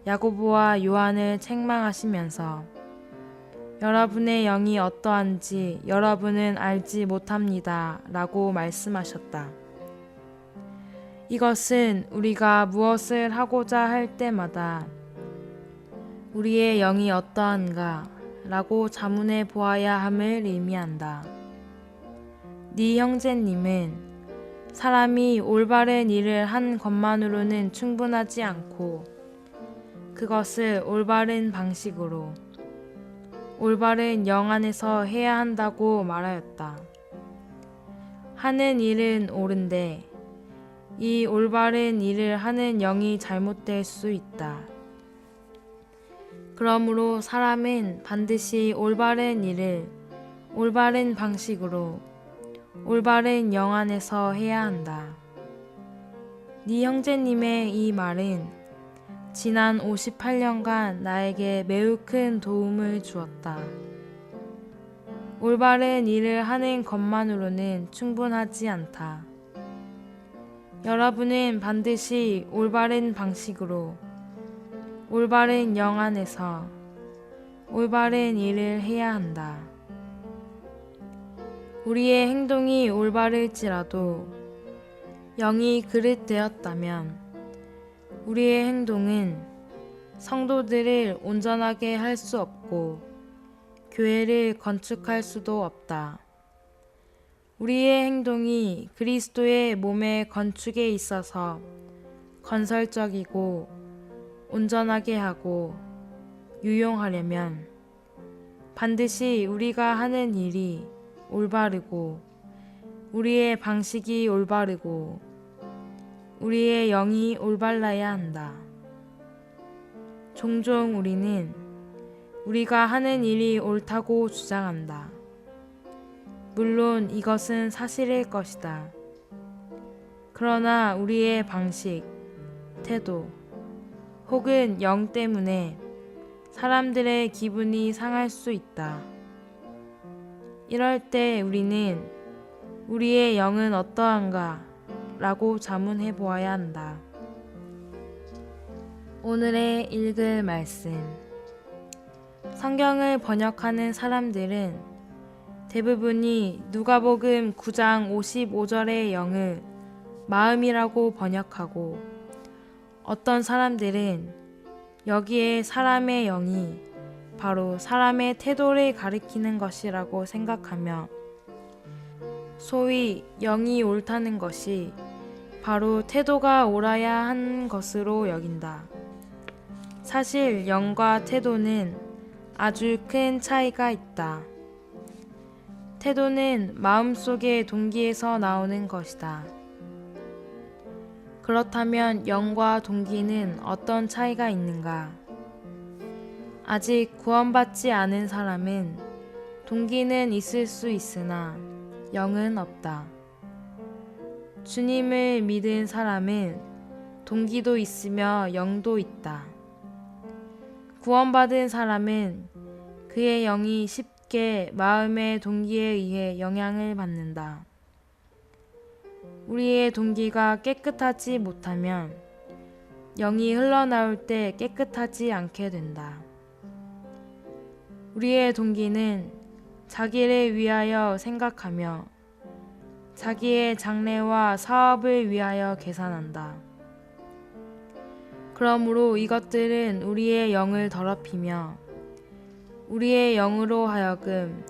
야고보와 요한을 책망하시면서 여러분의 영이 어떠한지 여러분은 알지 못합니다. 라고 말씀하셨다. 이것은 우리가 무엇을 하고자 할 때마다 우리의 영이 어떠한가 라고 자문해 보아야 함을 의미한다. 네 형제님은 사람이 올바른 일을 한 것만으로는 충분하지 않고 그것을 올바른 방식으로 올바른 영 안에서 해야 한다고 말하였다. 하는 일은 옳은데 이 올바른 일을 하는 영이 잘못될 수 있다. 그러므로 사람은 반드시 올바른 일을 올바른 방식으로 올바른 영 안에서 해야 한다. 네 형제님의 이 말은 지난 58년간 나에게 매우 큰 도움을 주었다. 올바른 일을 하는 것만으로는 충분하지 않다. 여러분은 반드시 올바른 방식으로 올바른 영 안에서 올바른 일을 해야 한다. 우리의 행동이 올바를지라도 영이 그릇되었다면 우리의 행동은 성도들을 온전하게 할 수 없고 교회를 건축할 수도 없다. 우리의 행동이 그리스도의 몸의 건축에 있어서 건설적이고 온전하게 하고 유용하려면 반드시 우리가 하는 일이 올바르고 우리의 방식이 올바르고 우리의 영이 올바라야 한다. 종종 우리는 우리가 하는 일이 옳다고 주장한다. 물론 이것은 사실일 것이다. 그러나 우리의 방식, 태도, 혹은 영 때문에 사람들의 기분이 상할 수 있다. 이럴 때 우리는 우리의 영은 어떠한가 라고 자문해 보아야 한다. 오늘의 읽을 말씀. 성경을 번역하는 사람들은 대부분이 누가복음 9장 55절의 영을 마음이라고 번역하고 어떤 사람들은 여기에 사람의 영이 바로 사람의 태도를 가리키는 것이라고 생각하며 소위 영이 옳다는 것이 바로 태도가 옳아야 하는 것으로 여긴다. 사실 영과 태도는 아주 큰 차이가 있다. 태도는 마음속의 동기에서 나오는 것이다. 그렇다면 영과 동기는 어떤 차이가 있는가? 아직 구원받지 않은 사람은 동기는 있을 수 있으나 영은 없다. 주님을 믿은 사람은 동기도 있으며 영도 있다. 구원받은 사람은 그의 영이 쉽게 마음의 동기에 의해 영향을 받는다. 우리의 동기가 깨끗하지 못하면 영이 흘러나올 때 깨끗하지 않게 된다. 우리의 동기는 자기를 위하여 생각하며 자기의 장래와 사업을 위하여 계산한다. 그러므로 이것들은 우리의 영을 더럽히며 우리의 영으로 하여금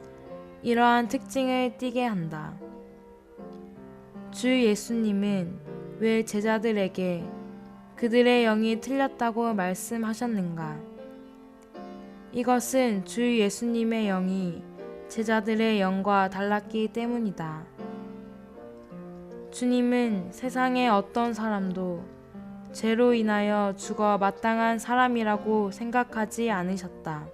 이러한 특징을 띠게 한다. 주 예수님은 왜 제자들에게 그들의 영이 틀렸다고 말씀하셨는가? 이것은 주 예수님의 영이 제자들의 영과 달랐기 때문이다. 주님은 세상의 어떤 사람도 죄로 인하여 죽어 마땅한 사람이라고 생각하지 않으셨다.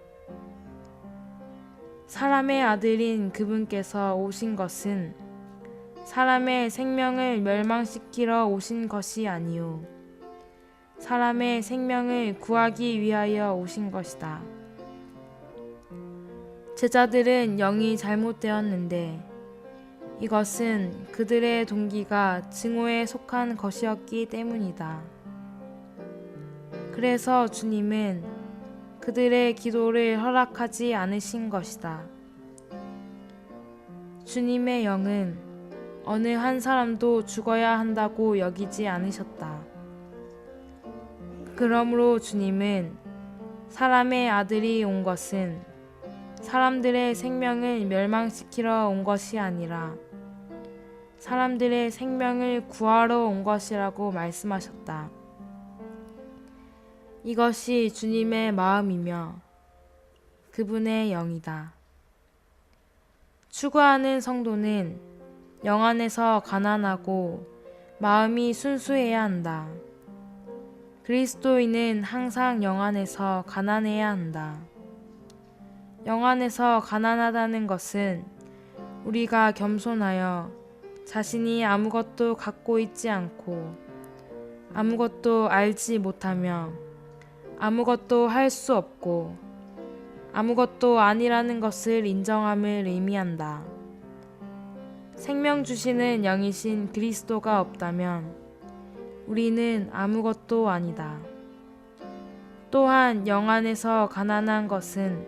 사람의 아들인 그분께서 오신 것은 사람의 생명을 멸망시키러 오신 것이 아니요 사람의 생명을 구하기 위하여 오신 것이다. 제자들은 영이 잘못되었는데 이것은 그들의 동기가 증오에 속한 것이었기 때문이다. 그래서 주님은 그들의 기도를 허락하지 않으신 것이다. 주님의 영은 어느 한 사람도 죽어야 한다고 여기지 않으셨다. 그러므로 주님은 사람의 아들이 온 것은 사람들의 생명을 멸망시키러 온 것이 아니라 사람들의 생명을 구하러 온 것이라고 말씀하셨다. 이것이 주님의 마음이며 그분의 영이다. 추구하는 성도는 영 안에서 가난하고 마음이 순수해야 한다. 그리스도인은 항상 영 안에서 가난해야 한다. 영 안에서 가난하다는 것은 우리가 겸손하여 자신이 아무것도 갖고 있지 않고 아무것도 알지 못하며 아무것도 할 수 없고 아무것도 아니라는 것을 인정함을 의미한다. 생명 주시는 영이신 그리스도가 없다면 우리는 아무것도 아니다. 또한 영 안에서 가난한 것은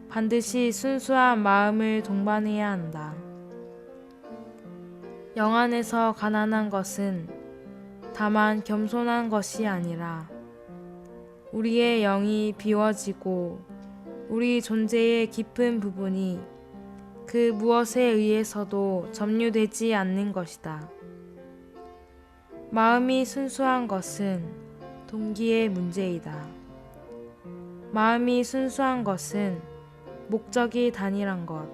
반드시 순수한 마음을 동반해야 한다. 영 안에서 가난한 것은 다만 겸손한 것이 아니라 우리의 영이 비워지고 우리 존재의 깊은 부분이 그 무엇에 의해서도 점유되지 않는 것이다. 마음이 순수한 것은 동기의 문제이다. 마음이 순수한 것은 목적이 단일한 것,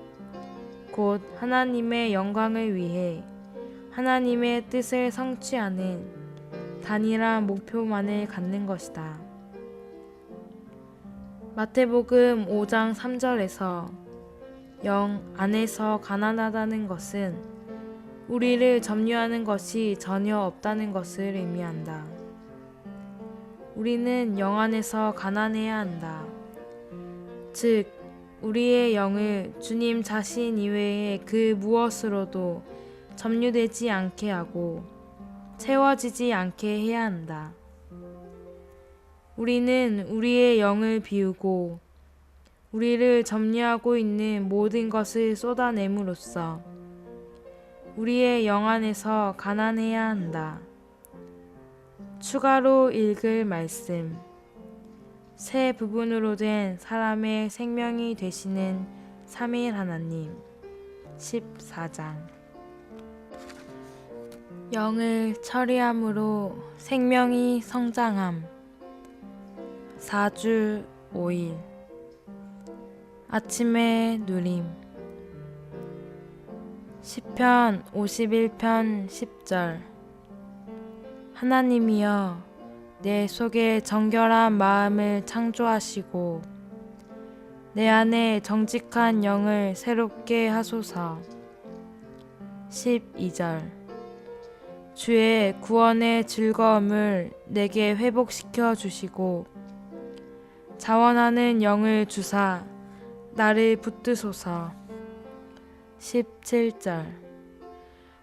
곧 하나님의 영광을 위해 하나님의 뜻을 성취하는 단일한 목표만을 갖는 것이다. 마태복음 5장 3절에서 영 안에서 가난하다는 것은 우리를 점유하는 것이 전혀 없다는 것을 의미한다. 우리는 영 안에서 가난해야 한다. 즉, 우리의 영을 주님 자신 이외의 그 무엇으로도 점유되지 않게 하고 채워지지 않게 해야 한다. 우리는 우리의 영을 비우고 우리를 점유하고 있는 모든 것을 쏟아냄으로써 우리의 영 안에서 가난해야 한다. 추가로 읽을 말씀. 새 부분으로 된 사람의 생명이 되시는 삼위일 하나님 14장. 영을 처리함으로 생명이 성장함. 4주 5일. 아침의 누림. 시편 51편 10절. 하나님이여, 내 속에 정결한 마음을 창조하시고 내 안에 정직한 영을 새롭게 하소서. 12절. 주의 구원의 즐거움을 내게 회복시켜 주시고 자원하는 영을 주사 나를 붙드소서. 17절.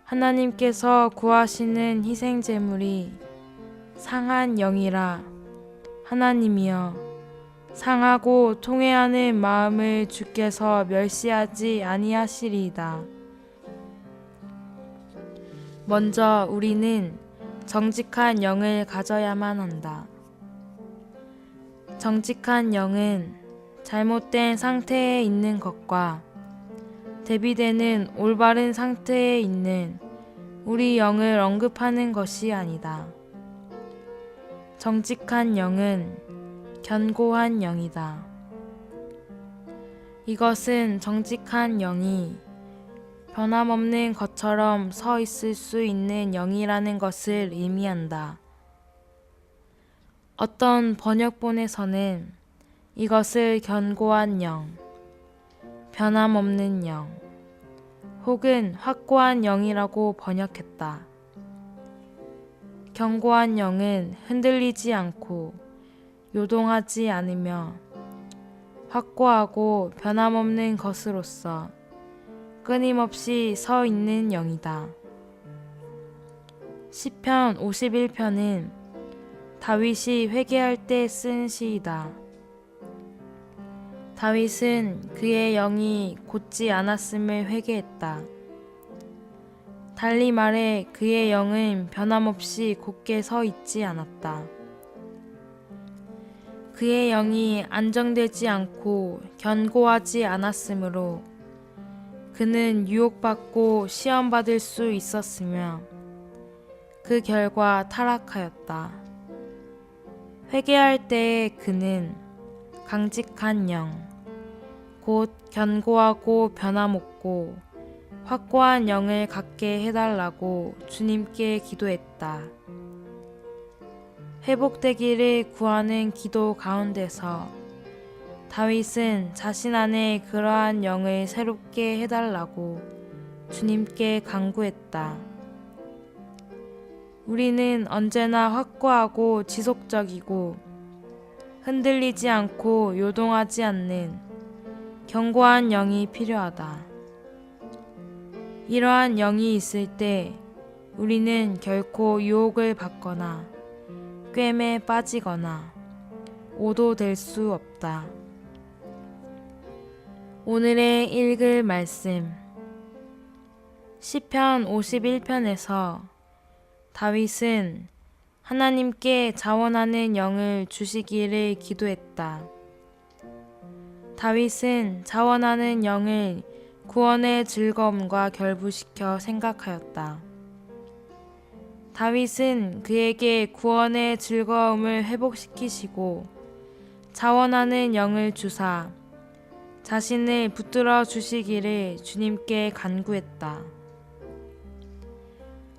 하나님께서 구하시는 희생 제물이 상한 영이라. 하나님이여, 상하고 통회하는 마음을 주께서 멸시하지 아니하시리이다. 먼저 우리는 정직한 영을 가져야만 한다. 정직한 영은 잘못된 상태에 있는 것과 대비되는 올바른 상태에 있는 우리 영을 언급하는 것이 아니다. 정직한 영은 견고한 영이다. 이것은 정직한 영이 변함없는 것처럼 서 있을 수 있는 영이라는 것을 의미한다. 어떤 번역본에서는 이것을 견고한 영, 변함없는 영, 혹은 확고한 영이라고 번역했다. 견고한 영은 흔들리지 않고 요동하지 않으며 확고하고 변함없는 것으로서 끊임없이 서 있는 영이다. 시편 51편은 다윗이 회개할 때 쓴 시이다. 다윗은 그의 영이 곧지 않았음을 회개했다. 달리 말해 그의 영은 변함없이 곧게 서 있지 않았다. 그의 영이 안정되지 않고 견고하지 않았으므로 그는 유혹받고 시험받을 수 있었으며 그 결과 타락하였다. 회개할 때에 그는 강직한 영, 곧 견고하고 변함없고 확고한 영을 갖게 해달라고 주님께 기도했다. 회복되기를 구하는 기도 가운데서 다윗은 자신 안에 그러한 영을 새롭게 해달라고 주님께 간구했다. 우리는 언제나 확고하고 지속적이고 흔들리지 않고 요동하지 않는 견고한 영이 필요하다. 이러한 영이 있을 때 우리는 결코 유혹을 받거나 꿰매 빠지거나 오도될 수 없다. 오늘의 읽을 말씀. 시편 51편에서 다윗은 하나님께 자원하는 영을 주시기를 기도했다. 다윗은 자원하는 영을 구원의 즐거움과 결부시켜 생각하였다. 다윗은 그에게 구원의 즐거움을 회복시키시고 자원하는 영을 주사 자신을 붙들어 주시기를 주님께 간구했다.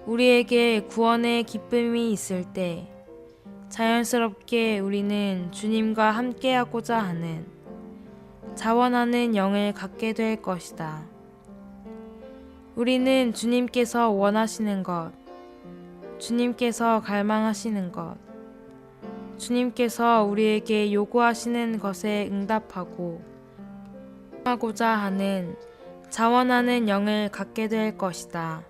우리에게 구원의 기쁨이 있을 때 자연스럽게 우리는 주님과 함께하고자 하는 자원하는 영을 갖게 될 것이다. 우리는 주님께서 원하시는 것, 주님께서 갈망하시는 것, 주님께서 우리에게 요구하시는 것에 응답하고 하고자 하는 자원하는 영을 갖게 될 것이다.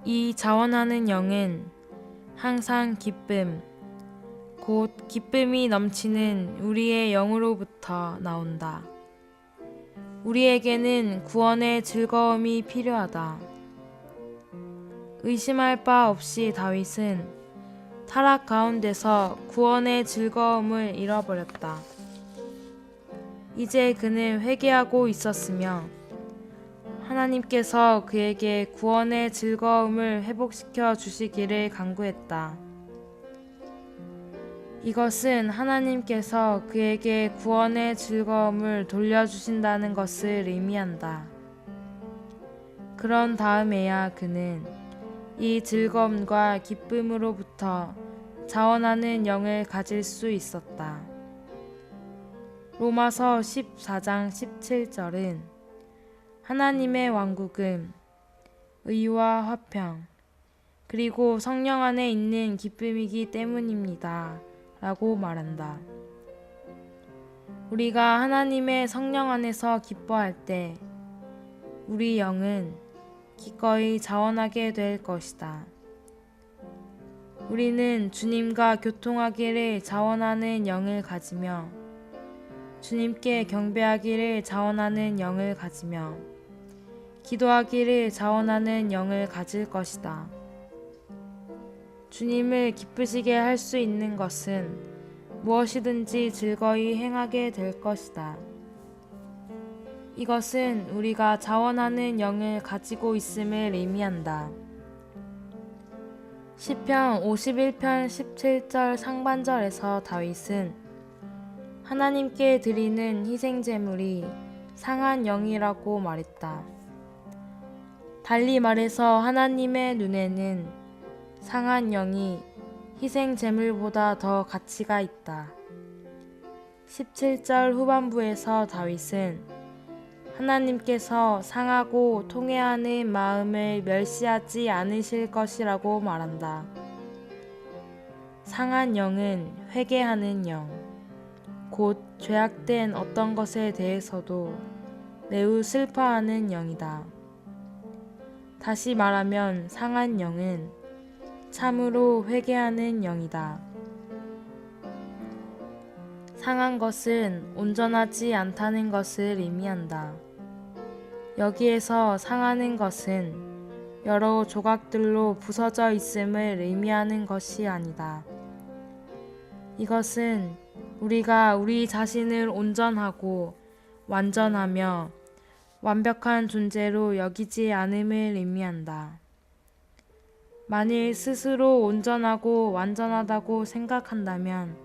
이 자원하는 영은 항상 기쁨, 곧 기쁨이 넘치는 우리의 영으로부터 나온다. 우리에게는 구원의 즐거움이 필요하다. 의심할 바 없이 다윗은 타락 가운데서 구원의 즐거움을 잃어버렸다. 이제 그는 회개하고 있었으며 하나님께서 그에게 구원의 즐거움을 회복시켜 주시기를 간구했다. 이것은 하나님께서 그에게 구원의 즐거움을 돌려주신다는 것을 의미한다. 그런 다음에야 그는 이 즐거움과 기쁨으로부터 자원하는 영을 가질 수 있었다. 로마서 14장 17절은 하나님의 왕국은 의와 화평 그리고 성령 안에 있는 기쁨이기 때문입니다. 라고 말한다. 우리가 하나님의 성령 안에서 기뻐할 때 우리 영은 기꺼이 자원하게 될 것이다. 우리는 주님과 교통하기를 자원하는 영을 가지며 주님께 경배하기를 자원하는 영을 가지며 기도하기를 자원하는 영을 가질 것이다. 주님을 기쁘시게 할 수 있는 것은 무엇이든지 즐거이 행하게 될 것이다. 이것은 우리가 자원하는 영을 가지고 있음을 의미한다. 시편 51편 17절 상반절에서 다윗은 하나님께 드리는 희생 제물이 상한 영이라고 말했다. 달리 말해서 하나님의 눈에는 상한 영이 희생 제물보다 더 가치가 있다. 17절 후반부에서 다윗은 하나님께서 상하고 통회하는 마음을 멸시하지 않으실 것이라고 말한다. 상한 영은 회개하는 영, 곧 죄악된 어떤 것에 대해서도 매우 슬퍼하는 영이다. 다시 말하면 상한 영은 참으로 회개하는 영이다. 상한 것은 온전하지 않다는 것을 의미한다. 여기에서 상하는 것은 여러 조각들로 부서져 있음을 의미하는 것이 아니다. 이것은 우리가 우리 자신을 온전하고 완전하며 완벽한 존재로 여기지 않음을 의미한다. 만일 스스로 온전하고 완전하다고 생각한다면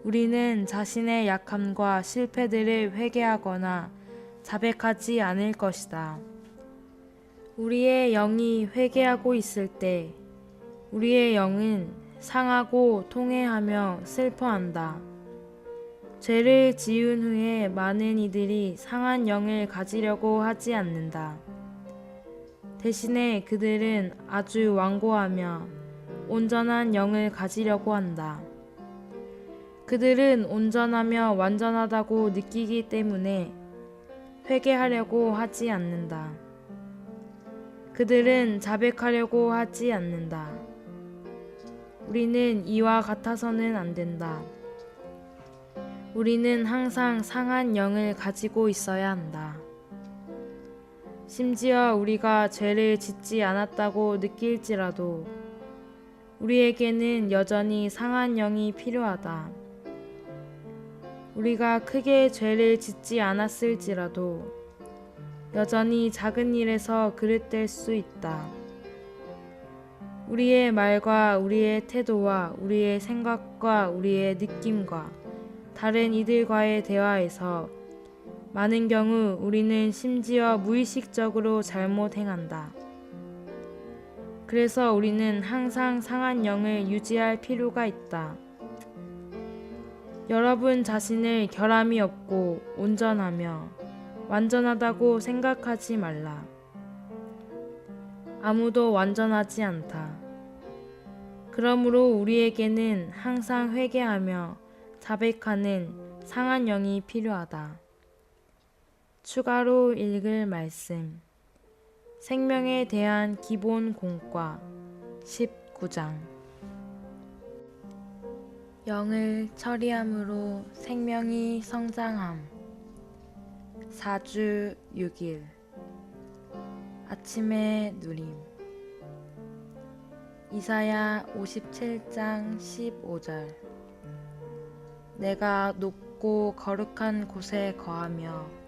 우리는 자신의 약함과 실패들을 회개하거나 자백하지 않을 것이다. 우리의 영이 회개하고 있을 때 우리의 영은 상하고 통회하며 슬퍼한다. 죄를 지은 후에 많은 이들이 상한 영을 가지려고 하지 않는다. 대신에 그들은 아주 완고하며 온전한 영을 가지려고 한다. 그들은 온전하며 완전하다고 느끼기 때문에 회개하려고 하지 않는다. 그들은 자백하려고 하지 않는다. 우리는 이와 같아서는 안 된다. 우리는 항상 상한 영을 가지고 있어야 한다. 심지어 우리가 죄를 짓지 않았다고 느낄지라도 우리에게는 여전히 상한 영이 필요하다. 우리가 크게 죄를 짓지 않았을지라도 여전히 작은 일에서 그릇될 수 있다. 우리의 말과 우리의 태도와 우리의 생각과 우리의 느낌과 다른 이들과의 대화에서 많은 경우 우리는 심지어 무의식적으로 잘못 행한다. 그래서 우리는 항상 상한 영을 유지할 필요가 있다. 여러분 자신을 결함이 없고 온전하며 완전하다고 생각하지 말라. 아무도 완전하지 않다. 그러므로 우리에게는 항상 회개하며 자백하는 상한 영이 필요하다. 추가로 읽을 말씀. 생명에 대한 기본 공과 19장. 영을 처리함으로 생명이 성장함. 4주 6일. 아침의 누림. 이사야 57장 15절. 내가 높고 거룩한 곳에 거하며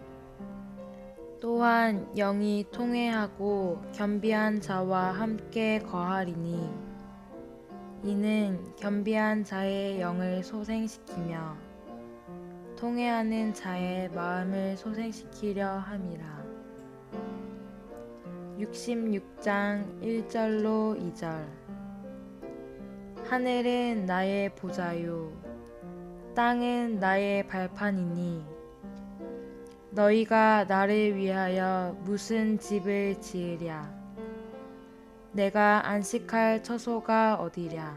또한 영이 통회하고 겸비한 자와 함께 거하리니 이는 겸비한 자의 영을 소생시키며 통회하는 자의 마음을 소생시키려 함이라. 66장 1절로 2절. 하늘은 나의 보좌요 땅은 나의 발판이니 너희가 나를 위하여 무슨 집을 지으랴. 내가 안식할 처소가 어디랴.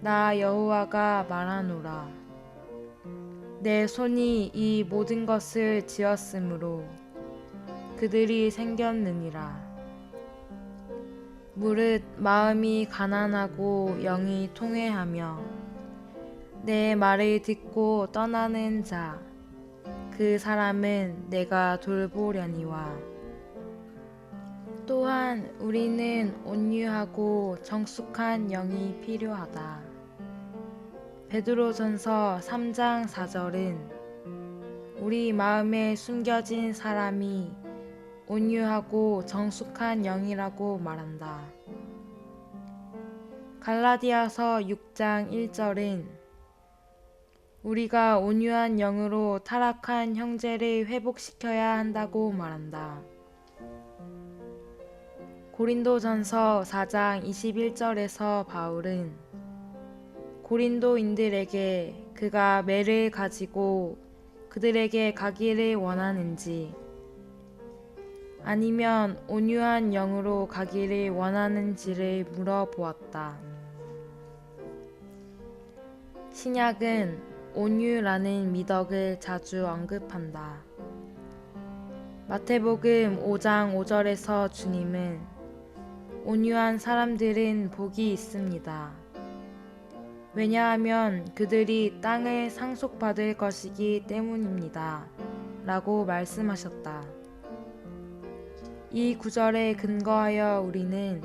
나 여호와가 말하노라. 내 손이 이 모든 것을 지었으므로 그들이 생겼느니라. 무릇 마음이 가난하고 영이 통회하며 내 말을 듣고 떠나는 자 그 사람은 내가 돌보려니와. 또한 우리는 온유하고 정숙한 영이 필요하다. 베드로전서 3장 4절은 우리 마음에 숨겨진 사람이 온유하고 정숙한 영이라고 말한다. 갈라디아서 6장 1절은 우리가 온유한 영으로 타락한 형제를 회복시켜야 한다고 말한다. 고린도전서 4장 21절에서 바울은 고린도인들에게 그가 매를 가지고 그들에게 가기를 원하는지 아니면 온유한 영으로 가기를 원하는지를 물어보았다. 신약은 온유라는 미덕을 자주 언급한다. 마태복음 5장 5절에서 주님은 온유한 사람들은 복이 있습니다. 왜냐하면 그들이 땅을 상속받을 것이기 때문입니다. 라고 말씀하셨다. 이 구절에 근거하여 우리는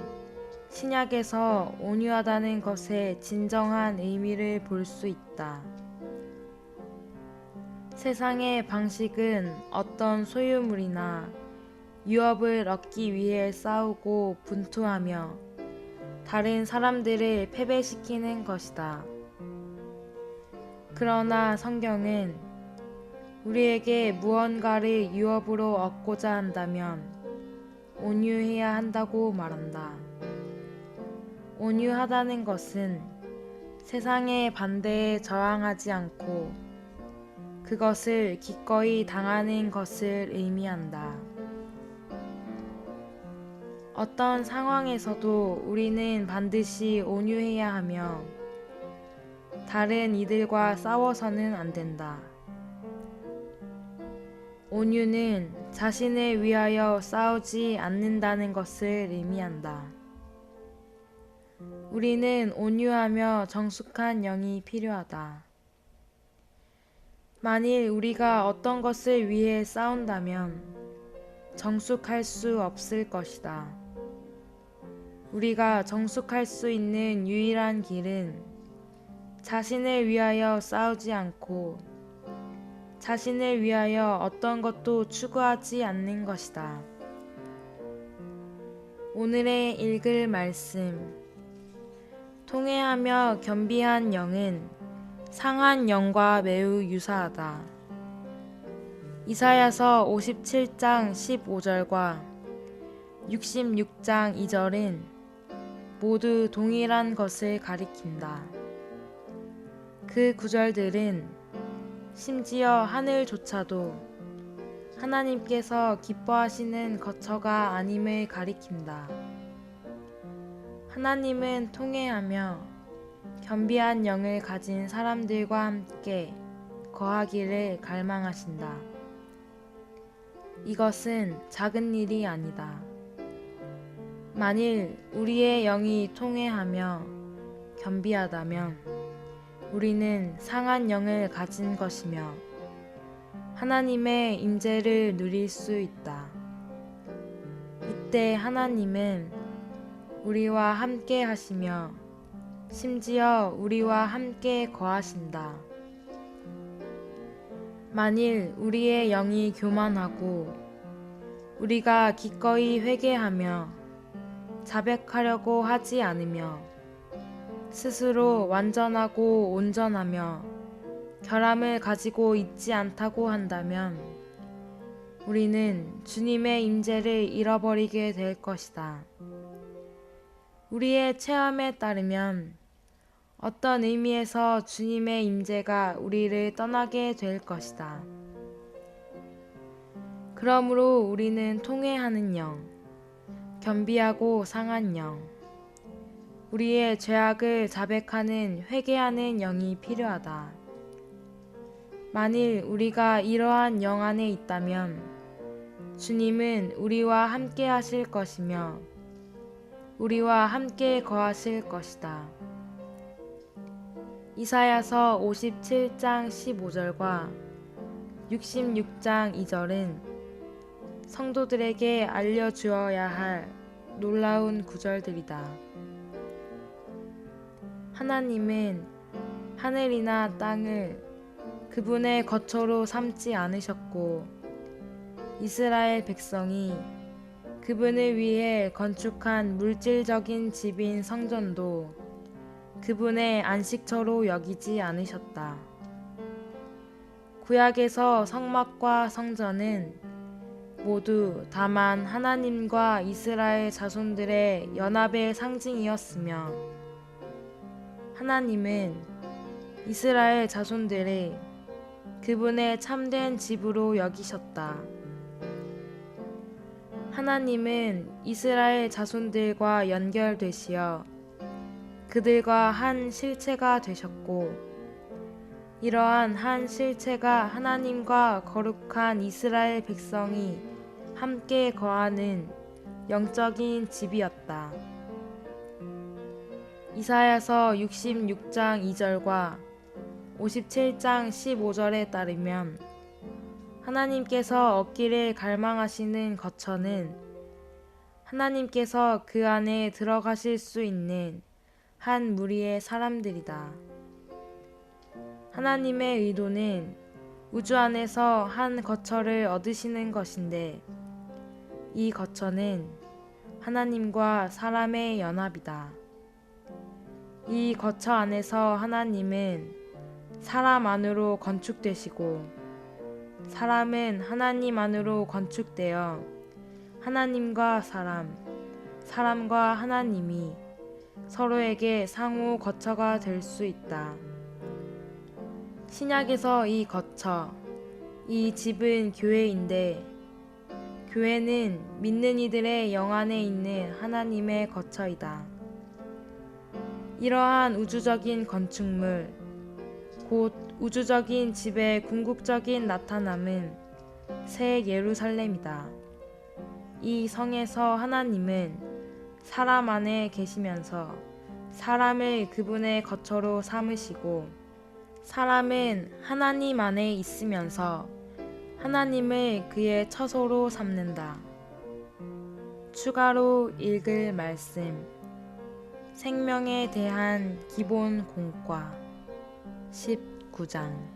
신약에서 온유하다는 것의 진정한 의미를 볼 수 있다. 세상의 방식은 어떤 소유물이나 유업을 얻기 위해 싸우고 분투하며 다른 사람들을 패배시키는 것이다. 그러나 성경은 우리에게 무언가를 유업으로 얻고자 한다면 온유해야 한다고 말한다. 온유하다는 것은 세상의 반대에 저항하지 않고 그것을 기꺼이 당하는 것을 의미한다. 어떤 상황에서도 우리는 반드시 온유해야 하며 다른 이들과 싸워서는 안 된다. 온유는 자신을 위하여 싸우지 않는다는 것을 의미한다. 우리는 온유하며 정숙한 영이 필요하다. 만일 우리가 어떤 것을 위해 싸운다면 정숙할 수 없을 것이다. 우리가 정숙할 수 있는 유일한 길은 자신을 위하여 싸우지 않고 자신을 위하여 어떤 것도 추구하지 않는 것이다. 오늘의 읽을 말씀. 통회하며 겸비한 영은 상한 영과 매우 유사하다. 이사야서 57장 15절과 66장 2절은 모두 동일한 것을 가리킨다. 그 구절들은 심지어 하늘조차도 하나님께서 기뻐하시는 거처가 아님을 가리킨다. 하나님은 통회하며 겸비한 영을 가진 사람들과 함께 거하기를 갈망하신다. 이것은 작은 일이 아니다. 만일 우리의 영이 통회하며 겸비하다면 우리는 상한 영을 가진 것이며 하나님의 임재를 누릴 수 있다. 이때 하나님은 우리와 함께 하시며 심지어 우리와 함께 거하신다. 만일 우리의 영이 교만하고 우리가 기꺼이 회개하며 자백하려고 하지 않으며 스스로 완전하고 온전하며 결함을 가지고 있지 않다고 한다면 우리는 주님의 임재를 잃어버리게 될 것이다. 우리의 체험에 따르면 어떤 의미에서 주님의 임재가 우리를 떠나게 될 것이다. 그러므로 우리는 통회하는 영, 겸비하고 상한 영, 우리의 죄악을 자백하는 회개하는 영이 필요하다. 만일 우리가 이러한 영 안에 있다면 주님은 우리와 함께 하실 것이며 우리와 함께 거하실 것이다. 이사야서 57장 15절과 66장 2절은 성도들에게 알려주어야 할 놀라운 구절들이다. 하나님은 하늘이나 땅을 그분의 거처로 삼지 않으셨고 이스라엘 백성이 그분을 위해 건축한 물질적인 집인 성전도 그분의 안식처로 여기지 않으셨다. 구약에서 성막과 성전은 모두 다만 하나님과 이스라엘 자손들의 연합의 상징이었으며 하나님은 이스라엘 자손들을 그분의 참된 집으로 여기셨다. 하나님은 이스라엘 자손들과 연결되시어 그들과 한 실체가 되셨고 이러한 한 실체가 하나님과 거룩한 이스라엘 백성이 함께 거하는 영적인 집이었다. 이사야서 66장 2절과 57장 15절에 따르면 하나님께서 얻기를 갈망하시는 거처는 하나님께서 그 안에 들어가실 수 있는 한 무리의 사람들이다. 하나님의 의도는 우주 안에서 한 거처를 얻으시는 것인데 이 거처는 하나님과 사람의 연합이다. 이 거처 안에서 하나님은 사람 안으로 건축되시고 사람은 하나님 안으로 건축되어 하나님과 사람, 사람과 하나님이 서로에게 상호 거처가 될 수 있다. 신약에서 이 거처, 이 집은 교회인데 교회는 믿는 이들의 영 안에 있는 하나님의 거처이다. 이러한 우주적인 건축물, 곧 우주적인 집의 궁극적인 나타남은 새 예루살렘이다. 이 성에서 하나님은 사람 안에 계시면서 사람을 그분의 거처로 삼으시고 사람은 하나님 안에 있으면서 하나님을 그의 처소로 삼는다. 추가로 읽을 말씀. 생명에 대한 기본 공과 19장